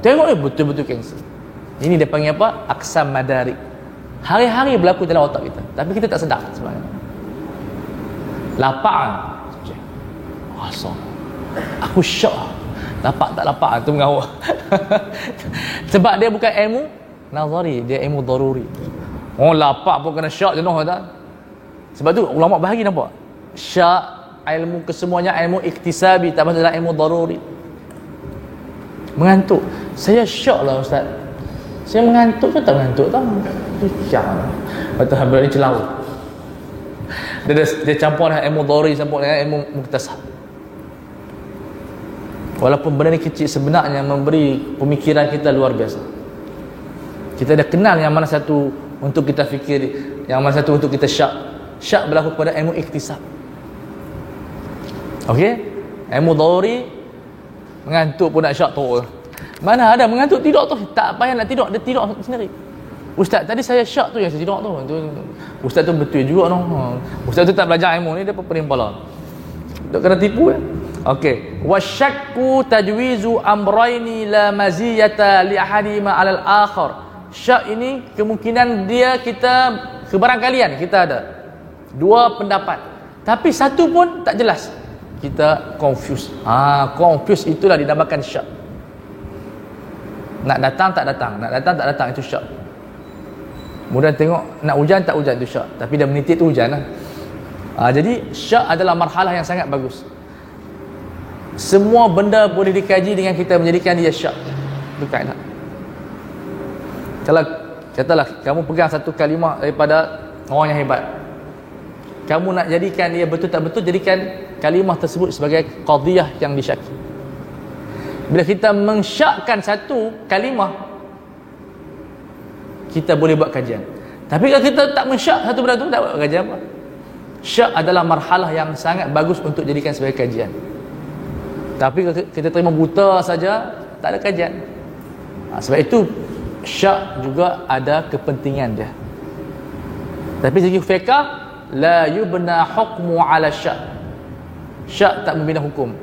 tengok ni betul-betul kanser. Ini dia panggil apa? Aqsam madarik. Hari-hari berlaku dalam otak kita, tapi kita tak sedar sebenarnya. Lapar, rasa aku syak, lapak tak lapak tu mengawak. Sebab dia bukan ilmu nazari, dia ilmu daruri. Oh, lapak pun kena syak jenuh tak? Sebab tu ulama bahagi nampak. Syak ilmu kesemuanya ilmu iktisabi, tak maksud dalam ilmu daruri. Mengantuk. Saya syak lah ustaz. Saya mengantuk ke tak mengantuk tau? Syak lah. Betul habis ni celau. Dia campur dengan ilmu daruri, campur dengan ilmu muktasab. Walaupun benda ni kecil, sebenarnya memberi pemikiran kita luar biasa. Kita dah kenal yang mana satu untuk kita fikir, yang mana satu untuk kita syak. Syak berlaku pada ilmu iktisab. Okey? Ilmu daruri, mengantuk pun nak syak tu. Mana ada mengantuk tidur tu, tak payah nak tidur, dia tidur sendiri. Ustaz, tadi saya syak tu yang saya tidur tu. Ustaz tu betul juga tu. Ustaz tu tak belajar ilmu ni, dia pening kepala. Tak kena tipu ya. Okey, wasyakku tajwizu amrayni la maziyata li ahadima 'alal akhar. Syak ini kemungkinan dia kita kebarangkalian kita ada dua pendapat, tapi satu pun tak jelas. Kita confuse. Confuse itulah dinamakan syak. Nak datang tak datang, nak datang tak datang, itu syak. Kemudian tengok nak hujan tak hujan, itu syak. Tapi dah menitik tu hujan lah. Jadi syak adalah marhalah yang sangat bagus. Semua benda boleh dikaji dengan kita menjadikan dia syak. Itu kaedah. Kalau katalah kamu pegang satu kalimah daripada orang yang hebat, kamu nak jadikan dia betul tak betul, jadikan kalimah tersebut sebagai qadhiyah yang disyaki. Bila kita mensyakkan satu kalimah, kita boleh buat kajian. Tapi kalau kita tak mensyak satu benda tu, tak buat kajian apa. Syak adalah marhalah yang sangat bagus untuk jadikan sebagai kajian. Tapi kalau kita terima buta saja, tak ada kajian. Sebab itu syak juga ada kepentingan dia. Tapi segi fiqh, la yubna hukmu ala syak. Syak tak membina hukum.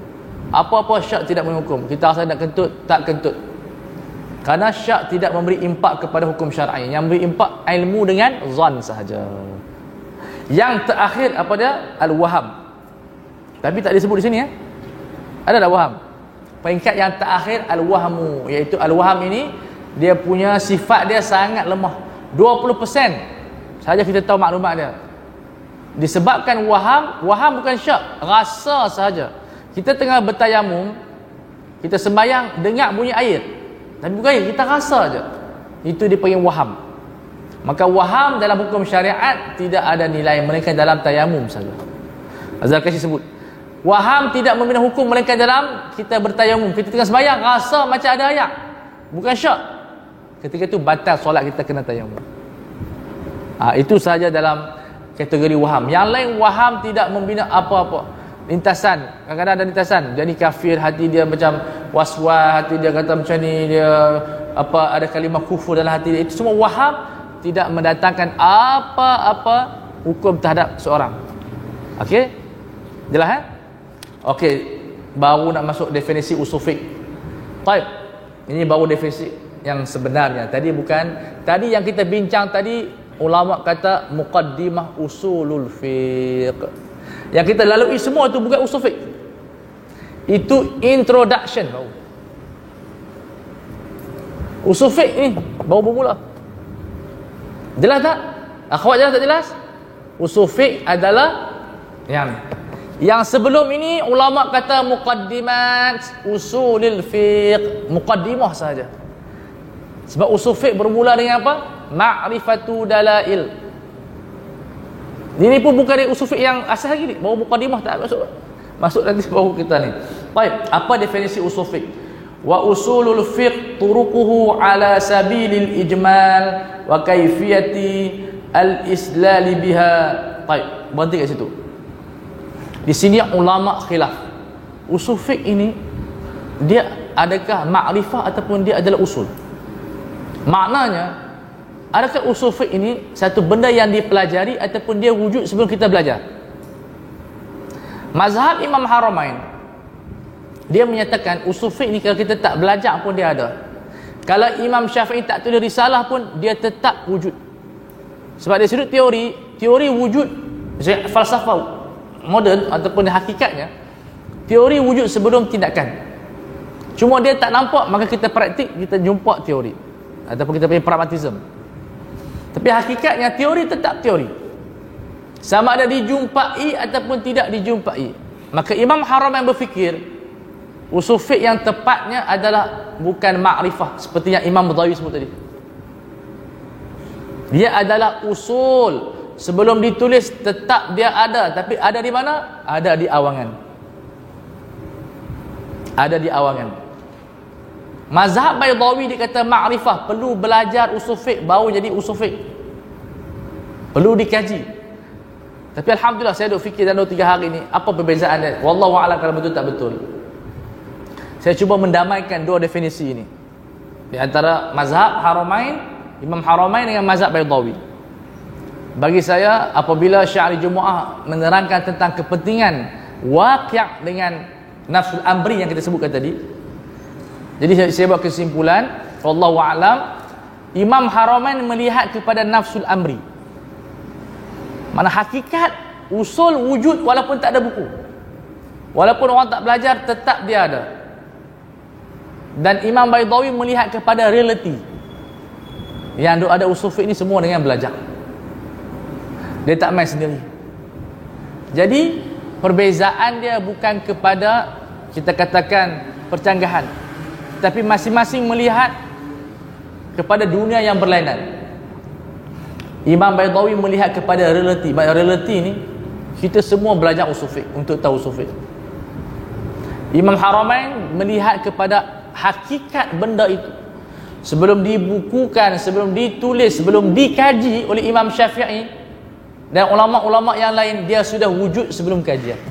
Apa-apa syak tidak membina hukum. Kita rasa nak kentut, tak kentut. Karena syak tidak memberi impak kepada hukum syar'i. Yang memberi impak ilmu dengan zan sahaja. Yang terakhir apa dia? Al-waham. Tapi tak disebut di sini ya. Ada tak waham? Peringkat yang terakhir al-wahmu, iaitu al-waham ini dia punya sifat dia sangat lemah. 20% saja kita tahu maklumat dia. Disebabkan waham bukan syak, rasa sahaja. Kita tengah bertayamum, kita sembahyang dengar bunyi air. Tapi bukan air, kita rasa saja. Itu dipanggil waham. Maka waham dalam hukum syariat tidak ada nilai, melainkan dalam tayamum saja. Az-Zarkashi sebut, waham tidak membina hukum melainkan dalam kita bertayamum. Kita tengah sembahyang rasa macam ada air, bukan syak. Ketika itu batal solat kita, kena tayamum. Itu saja dalam kategori waham. Yang lain waham tidak membina apa-apa. Lintasan, kadang-kadang ada lintasan, dia ni kafir, hati dia macam was-was, hati dia kata macam ni, dia apa, ada kalimah kufur dalam hati dia. Itu semua waham, tidak mendatangkan apa-apa hukum terhadap seorang. Okey? Jelas okey, baru nak masuk definisi usul fiqh. Baik. Ini baru definisi yang sebenarnya. Tadi yang kita bincang tadi, ulama kata muqaddimah usulul fiqh. Yang kita lalui semua itu bukan usul fiqh. Itu introduction baru. Usul fiqh ni baru bermula. Jelas tak? Akhwat jelas tak jelas? Usul fiqh adalah yang sebelum ini ulama kata muqaddimat usulil fiqh, muqaddimah saja. Sebab usul fiqh bermula dengan apa? Ma'rifatu dalail. Ini pun bukan dari usul fiqh yang asal lagi ni, baru muqaddimah, tak masuk nanti baru kita ni. Baik, apa definisi usul fiqh? Wa usulul fiqh turuquhu ala sabilil ijmal wa kaifiyati al-islal biha. Baik, berhenti kat situ. Di sini ulama khilaf. Usul fiqh ini dia adakah makrifah ataupun dia adalah usul? Maknanya, adakah usul fiqh ini satu benda yang dipelajari ataupun dia wujud sebelum kita belajar? Mazhab Imam Haramain, dia menyatakan usul fiqh ni kalau kita tak belajar pun dia ada. Kalau Imam Syafi'i tak tulis risalah pun dia tetap wujud. Sebab dari sudut teori wujud falsafah moden ataupun hakikatnya, teori wujud sebelum tindakan. Cuma dia tak nampak, maka kita praktik, kita jumpa teori ataupun kita punya pragmatism. Tapi hakikatnya teori tetap teori, sama ada dijumpai ataupun tidak dijumpai. Maka Imam Haramain berfikir usul fiqh yang tepatnya adalah bukan ma'rifah seperti yang Imam Badawi sebut tadi. Dia adalah usul. Sebelum ditulis tetap dia ada, tapi ada di mana? Ada di awangan. Ada di awangan. Mazhab Baydawi dia kata ma'rifah, perlu belajar usul fiqh baru jadi usul fiqh. Perlu dikaji. Tapi alhamdulillah saya duk fikir dalam 2-3 hari ni apa perbezaan dia. Wallahu a'lam kalau betul tak betul. Saya cuba mendamaikan dua definisi ini di antara mazhab Haramain, Imam Haramain dengan mazhab Baydawi. Bagi saya, apabila Syiari Jumaah menerangkan tentang kepentingan waqi' dengan nafsul amri yang kita sebutkan tadi, jadi saya buat kesimpulan, wallahu a'lam, Imam Haramain melihat kepada nafsul amri, mana hakikat usul wujud walaupun tak ada buku, walaupun orang tak belajar tetap dia ada. Dan Imam Baydawi melihat kepada reality, yang ada usul fiqh ni semua dengan belajar. Dia tak main sendiri. Jadi perbezaan dia bukan kepada kita katakan percanggahan, tapi masing-masing melihat kepada dunia yang berlainan. Imam Baydawi melihat kepada realiti. Realiti ni kita semua belajar usul fiqh untuk tahu usul fiqh. Imam Haramain melihat kepada hakikat benda itu sebelum dibukukan, sebelum ditulis, sebelum dikaji oleh Imam Syafi'i dan ulama-ulama yang lain, dia sudah wujud sebelum kajian.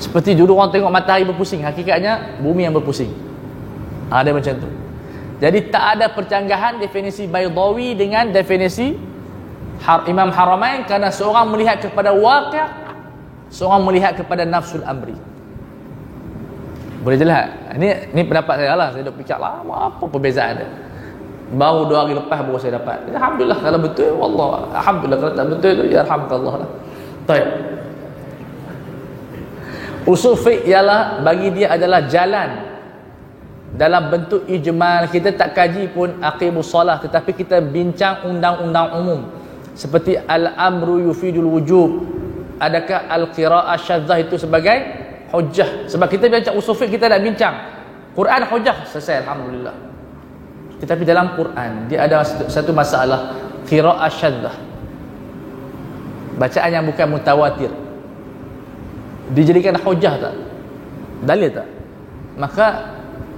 Seperti dulu orang tengok matahari berpusing, hakikatnya bumi yang berpusing. Ada macam tu. Jadi tak ada percanggahan definisi Baydawi dengan definisi Imam Haramain, kerana seorang melihat kepada waqi', seorang melihat kepada nafsul amri. Boleh jelas? Ini pendapat saya lah. Saya dah fikir lama apa perbezaan dia. Baru 2 hari lepas baru saya dapat. Alhamdulillah kalau betul, wallah. Alhamdulillah kalau tak betul tu, ya alhamdulillah lah. Baik. Usul fiqh ialah bagi dia adalah jalan dalam bentuk ijmal. Kita tak kaji pun aqimus solah, tetapi kita bincang undang-undang umum seperti al-amru yufidul wujub. Adakah al-qira'ah syadzah itu sebagai hujjah? Sebab kita bincang usul fiqh, kita nak bincang Quran hujjah, selesai alhamdulillah. Tetapi dalam Quran dia ada satu masalah qira'ah syadzah, bacaan yang bukan mutawatir, dijadikan hujjah tak? Dalil tak? Maka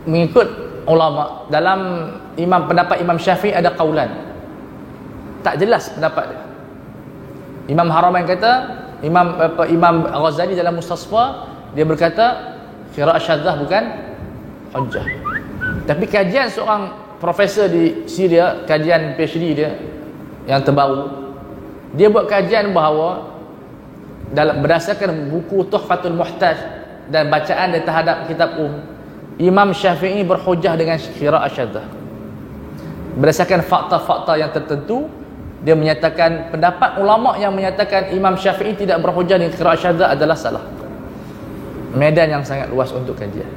mengikut ulama, dalam pendapat Imam Syafi'i ada qaulan, tak jelas pendapat dia. Imam Haramain kata, Imam Ghazali dalam Mustasfa dia berkata qira'ah syadzah bukan hujjah. Tapi kajian seorang profesor di Syria, kajian PhD dia yang terbaru, dia buat kajian bahawa berdasarkan buku Tuhfatul Muhtaj dan bacaan dia terhadap kitab Imam Syafi'i berhujjah dengan qira'ah syadzah. Berdasarkan fakta-fakta yang tertentu, dia menyatakan pendapat ulama yang menyatakan Imam Syafi'i tidak berhujjah dengan qira'ah syadzah adalah salah. Medan yang sangat luas untuk kajian.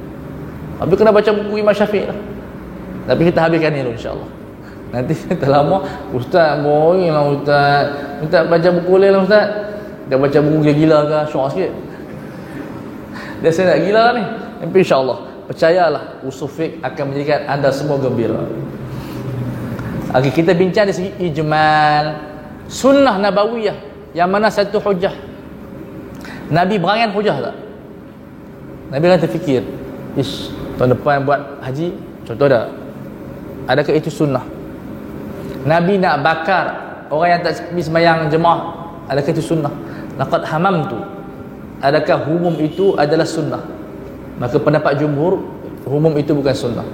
Tapi kena baca buku Imam Syafi'i lah. Tapi kita habiskan ni dulu insya-Allah. Nanti tak lama ustaz boring lah ustaz. Minta baca buku lain lah ustaz. Dia baca buku gila-gila ke, syok sikit. Dia saya nak gila ni. Tapi insya-Allah, percayalah usul fiqh akan menjadikan anda semua gembira. Okay, kita bincang dari segi ijmal, sunnah nabawiyah, yang mana satu hujjah. Nabi berangan hujjah tak? Nabi kan terfikir, tahun depan buat haji, contoh dah, adakah itu sunnah? Nabi nak bakar orang yang tak sembahyang jemaah, adakah itu sunnah? Laqad hamamtu, adakah humum itu adalah sunnah? Maka pendapat jumhur, humum itu bukan sunnah.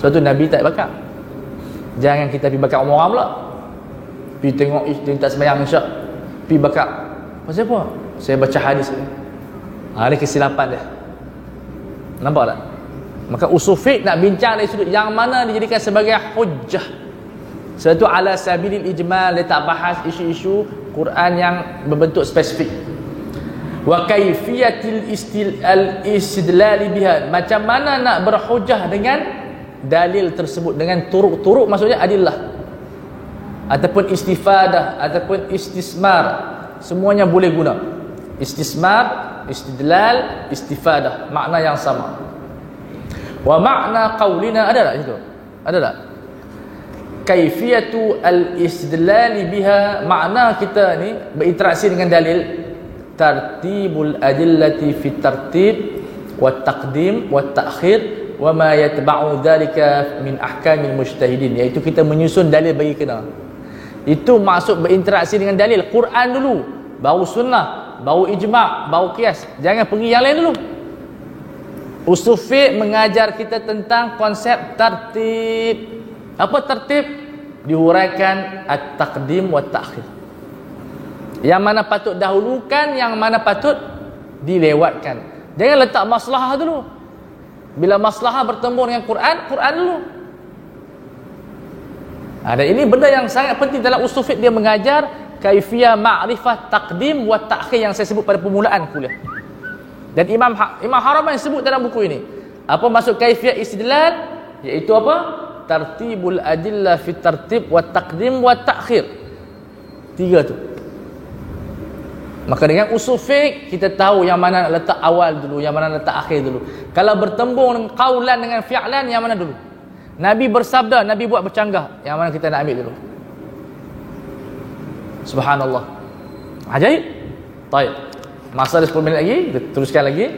Sebab tu Nabi tak bakar. Jangan kita pergi bakar umrah pula, pergi tengok dia tak sembahyang isyak, pergi bakar. Pasal apa? Saya baca hadis ni. Ini kesilapan dia. Nampak tak? Maka usul fiqh nak bincang dari sudut yang mana dijadikan sebagai hujjah. Sebab tu ala sabilil ijmal, dia tak bahas isu-isu Quran yang berbentuk spesifik. Wa kaifiyatil istidlal biha, macam mana nak berhujjah dengan dalil tersebut, dengan turuk maksudnya adillah ataupun istifadah ataupun istismar, semuanya boleh guna. Istismar, istidlal, istifadah, makna yang sama. Wa makna qaulina, ada tak itu? Ada tak? Kaifiyatu al-istidlal biha, makna kita ni berinteraksi dengan dalil, tartibul adillati fi tartib wa taqdim wa ta'khir wa ma yatba'u dhalika min ahkamil mujtahidin, iaitu kita menyusun dalil bagi kena. Itu maksud berinteraksi dengan dalil. Quran dulu, baru sunnah, baru ijma', baru qiyas. Jangan pergi yang lain dulu. Usul fiqh mengajar kita tentang konsep tertib. Apa tertib? Dihuraikan at-taqdim wa ta'khir. Yang mana patut dahulukan, yang mana patut dilewatkan. Jangan letak maslahah dulu. Bila maslahah bertemu dengan Quran, Quran dulu. Dan ini benda yang sangat penting dalam usul fiqh. Dia mengajar kaifiyah ma'rifah taqdim wa ta'khir yang saya sebut pada permulaan kuliah. Dan Imam Haramain sebut dalam buku ini. Apa maksud kaifiyah istidlal? Iaitu apa? Tartibul adillah fi tartib wa taqdim wa ta'khir. 3 tu. Maka dengan usul fiqh kita tahu yang mana nak letak awal dulu, yang mana nak letak akhir dulu. Kalau bertembung qaulan dengan fi'lan, yang mana dulu? Nabi bersabda, Nabi buat bercanggah. Yang mana kita nak ambil dulu? Subhanallah. Ajaib. Baik. Masa ada 10 minit lagi, kita teruskan lagi.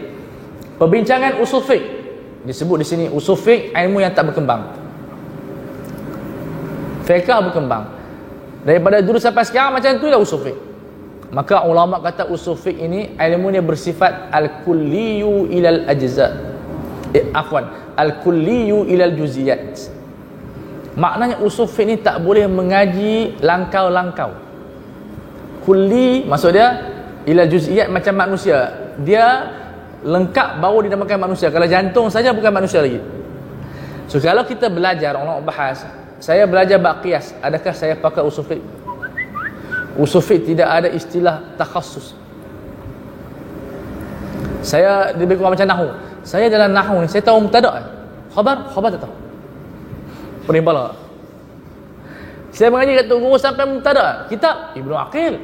Perbincangan usul fiqh. Disebut di sini usul fiqh, ilmu yang tak berkembang. Fiqh berkembang. Daripada dulu sampai sekarang macam tu lah usul fiqh. Maka ulama kata usul fiqh ini ilmu dia bersifat al-kulliyu ilal ajza. Al-kulliyu ilal juziyat. Maknanya usul fiqh ni tak boleh mengaji langkau-langkau. Kulli maksud dia ilal juziyat macam manusia. Dia lengkap baru dinamakan manusia. Kalau jantung saja bukan manusia lagi. So kalau kita belajar, orang bahas, saya belajar bab qiyas, adakah saya pakai usul fiqh? Usul fiqh tidak ada istilah takhassus. Saya lebih kurang macam nahwu. Saya dalam nahwu ni, saya tahu mubtada'. Khabar tak tahu. Perimbala. Saya mengaji kat guru sampai mubtada'. Kitab Ibnu Aqil.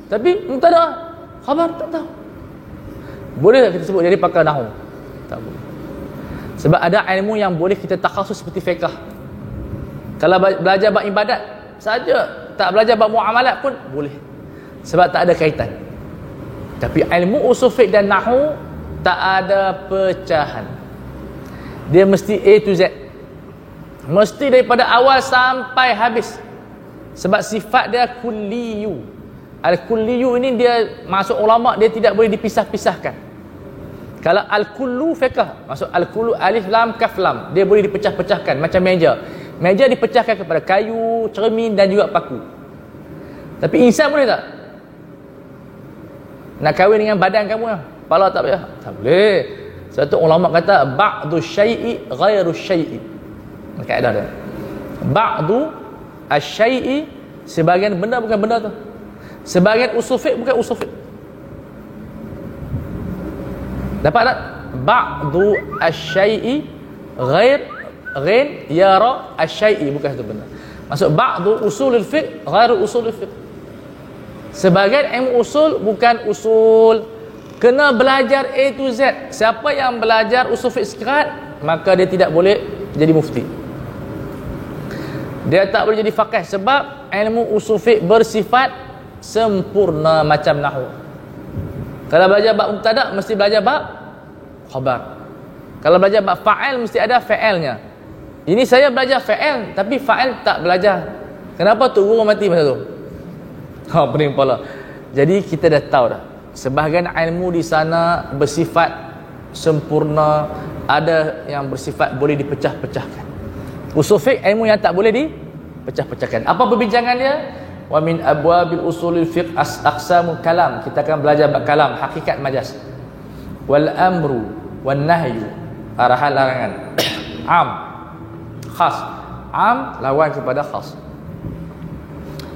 Tapi mubtada', khabar tak tahu. Boleh tak kita sebut jadi pakar nahwu? Tak boleh. Sebab ada ilmu yang boleh kita takhassus seperti fiqh. Kalau belajar bab ibadat saja, tak belajar bab muamalat pun boleh. Sebab tak ada kaitan. Tapi ilmu usul fiqh dan nahwu tak ada pecahan. Dia mesti A to Z. Mesti daripada awal sampai habis. Sebab sifat dia kulliyu. Al-kulliyu ini dia masuk ulama, dia tidak boleh dipisah-pisahkan. Kalau al-kullu fiqh, masuk al-kullu alif lam kaf lam, dia boleh dipecah-pecahkan macam meja. Meja dipecahkan kepada kayu, cermin dan juga paku. Tapi insan boleh tak? Nak kahwin dengan badan kamu lah, kepala tak boleh? Tak boleh. Sebab tu ulama kata ba'du syai'i ghairu syai'i. Kaedah dia. Ba'du asy-syai'i, sebahagian benda bukan benda tu. Sebahagian usul fiqh bukan usul fiqh. Dapat tak? Ba'du asy-syai'i ghair yara asy-syai'i, bukan satu benda. Maksud ba'du usulul fiqh ghairu usulul fiqh. Sebahagian ilmu usul bukan usul. Kena belajar A to Z. Siapa yang belajar usul fiqh sekerat, maka dia tidak boleh jadi mufti. Dia tak boleh jadi faqih sebab ilmu usul fiqh bersifat sempurna macam nahwu. Kalau belajar bab mubtada' mesti belajar bab khabar. Kalau belajar bab fa'il mesti ada fa'ilnya. Ini saya belajar fa'il tapi fa'il tak belajar. Kenapa tu guru mati masa tu? Pening kepala. Jadi kita dah tahu dah. Sebahagian ilmu di sana bersifat sempurna, ada yang bersifat boleh dipecah-pecahkan. Usul fiqh ilmu yang tak boleh dipecah-pecahkan. Apa perbincangan dia? Wa min abwabil usulil fiqh aqsamul kalam. Kita akan belajar bab kalam, hakikat majaz. Wal amru wan nahyu, arahan larangan. Am, khas. Am lawan kepada khas.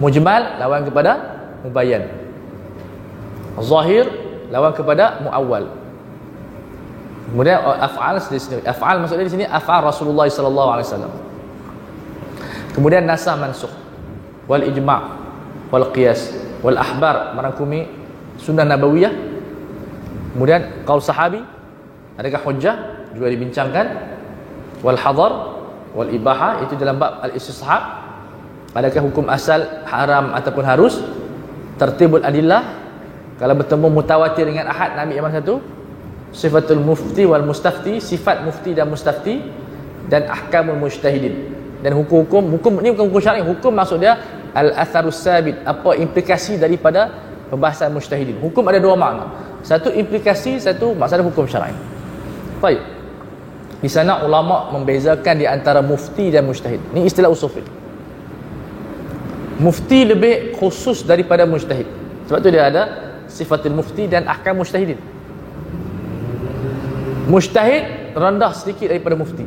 Mujmal lawan kepada mubayyan. Zahir lawan kepada muawwal. Kemudian af'al di sini. Af'al maksudnya di sini af'al Rasulullah sallallahu alaihi wasallam. Kemudian nasah mansukh wal ijma' wal qiyas wal ahbar, merangkumi sunnah nabawiyah. Kemudian qaul sahabi, adakah hujjah, juga dibincangkan. Wal hadar wal ibaha, itu dalam bab al-istishab. Adakah hukum asal haram ataupun harus. Tertibul adillah, kalau bertemu mutawatir dengan ahad, Nabi yang mana satu. Sifatul mufti wal mustafti, sifat mufti dan mustafti. Dan ahkamul mujtahidin, dan hukum ini bukan hukum syar'i. Hukum maksud dia al-atharus sabit, apa implikasi daripada pembahasan mujtahidin. Hukum ada dua makna, satu implikasi, satu masalah hukum syar'i. Baik, di sana ulama membezakan di antara mufti dan mujtahid. Ini istilah usul fiqh. Mufti lebih khusus daripada mujtahid. Sebab tu dia ada sifatul mufti dan ahkam mujtahidin. Mujtahid rendah sedikit daripada mufti.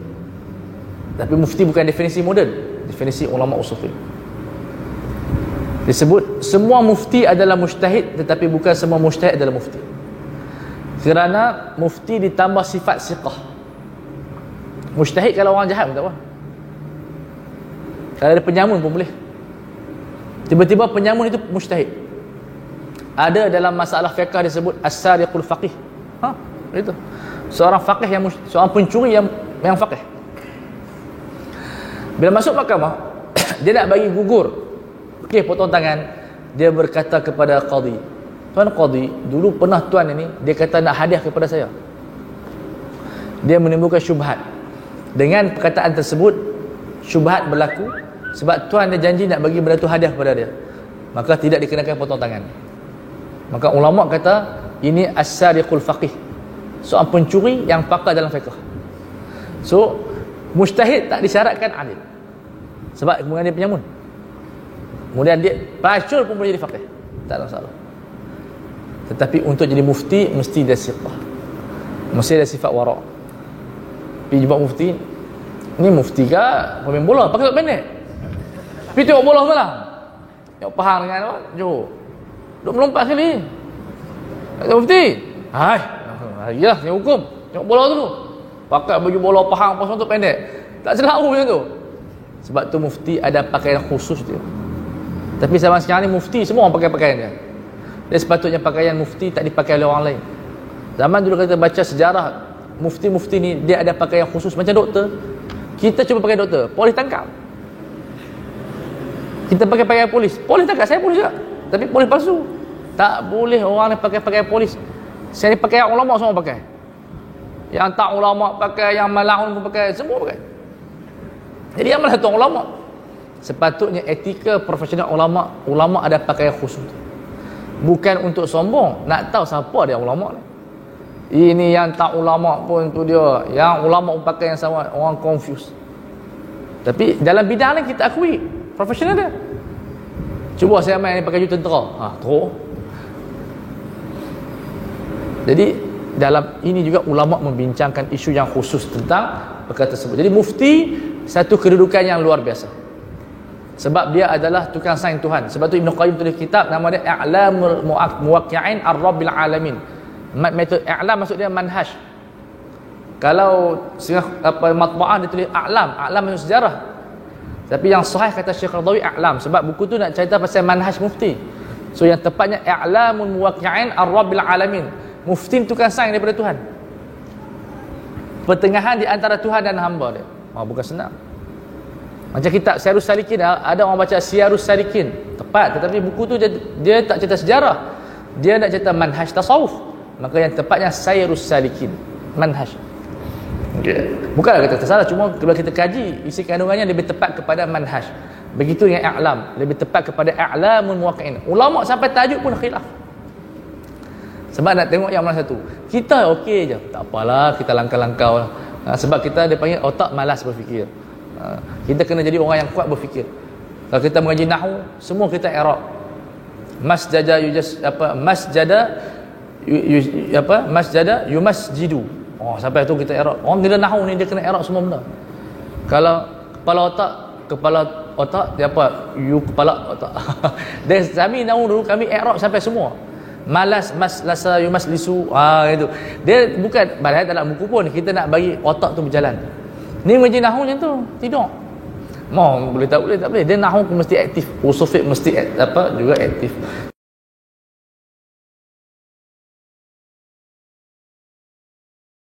Tapi mufti bukan definisi moden, definisi ulama usul fiqh. Disebut semua mufti adalah mujtahid, tetapi bukan semua mujtahid adalah mufti. Kerana mufti ditambah sifat siqah. Mujtahid kalau orang jahat pun tak apa. Kalau ada penyamun pun boleh. Tiba-tiba penyamun itu mujtahid. Ada dalam masalah fiqh disebut as-sariqul faqih. Itu. Seorang faqih yang seorang pencuri yang faqih. Bila masuk mahkamah, dia nak bagi gugur, okey, potong tangan, dia berkata kepada qadi, tuan qadi, dulu pernah tuan ini dia kata nak hadiah kepada saya. Dia menimbulkan syubhat. Dengan perkataan tersebut syubhat berlaku sebab tuan dia janji nak bagi benda tu hadiah kepada dia, maka tidak dikenakan potong tangan. Maka ulama kata ini as-sariqul faqih, seorang pencuri yang pakar dalam fiqh. So mujtahid tak disyaratkan adil sebab kemudian dia penyamun, kemudian dia pacul pun boleh jadi faqih, tak ada masalah. Tetapi untuk jadi mufti mesti ada siqah, mesti ada sifat wara'. Pergi jumpa mufti, ni mufti ke pemain bola pakai pendek, pergi tengok bola malam, tengok Pahang dengan apa Johor, duk melompat sekali. Kata mufti, hai ya ni hukum, tengok bola tu pakai baju bola Pahang apa semua tu pendek, tak selalu macam tu. Sebab tu mufti ada pakaian khusus dia. Tapi zaman sekarang ni mufti semua orang pakai pakaian dia. Dan sepatutnya pakaian mufti tak dipakai oleh orang lain. Zaman dulu kita baca sejarah, mufti-mufti ni dia ada pakaian khusus macam doktor. Kita cuba pakai doktor, polis tangkap. Kita pakai pakaian polis, polis tangkap. Saya polis juga, tapi polis palsu. Tak boleh orang ni pakai pakaian polis. Saya ni pakai yang ulama semua pakai, yang tak ulama pakai, yang malahun pun pakai, semua pakai. Jadi yang mana tu ulama? Sepatutnya etika profesional ulama ada pakaian khusus. Bukan untuk sombong, nak tahu siapa dia ulama ni. Ini yang tak ulama pun tu dia, yang ulama pun pakai yang sama, orang confuse. Tapi dalam bidang ni kita akui profesional dia. Cuba saya main ni pakai baju tentera, teruk. Jadi dalam ini juga ulama membincangkan isu yang khusus tentang perkara tersebut. Jadi mufti satu kedudukan yang luar biasa, sebab dia adalah tukang sains Tuhan. Sebab tu Ibn Qayyim tulis kitab nama dia I'lamul Muwaqqi'in Ar-Rabbil Alamin. Metode i'lam maksud dia manhaj. Kalau matbu'ah dia tulis a'lam maksud sejarah. Tapi yang sahih kata Syekh Radhawi a'lam, sebab buku tu nak cerita pasal manhaj mufti. So yang tepatnya i'lamul muwaqqi'in Ar-Rabbil Alamin. Mufti tukang sains daripada Tuhan, pertengahan di antara Tuhan dan hamba dia. Bukan senang. Macam kitab Siyarus Salikin, ada orang baca Siyarus Salikin, tepat, tetapi buku tu dia tak cerita sejarah, dia nak cerita manhaj tasawuf. Maka yang tepatnya Siyarus Salikin, manhaj. Okay. Bukanlah kata tersalah, cuma kalau kita kaji isi kandungannya lebih tepat kepada manhaj. Begitu yang i'lam, lebih tepat kepada i'lamul muwaqqi'in. Ulama sampai tajuk pun khilaf. Sebab nak tengok yang mana satu. Kita okey je, tak apalah, kita langkah-langkah lah. Sebab kita dia panggil otak malas berfikir. Kita kena jadi orang yang kuat berfikir. Kalau kita mengaji nahwu, semua kita i'rab. Masjada yumasjidu. Sampai tu kita i'rab. Orang gila nahwu ni dia kena i'rab semua benda. Kalau kepala otak dia apa? Kepala otak. Dan kami nahwu dulu kami i'rab sampai semua. Malas maslasa yumaslisu, itu dia bukan padahal dalam buku pun kita nak bagi otak tu berjalan. Ni mengaji nahwu macam tu tidur boleh tak boleh dia nahwu mesti aktif, usul fiqh mesti juga aktif.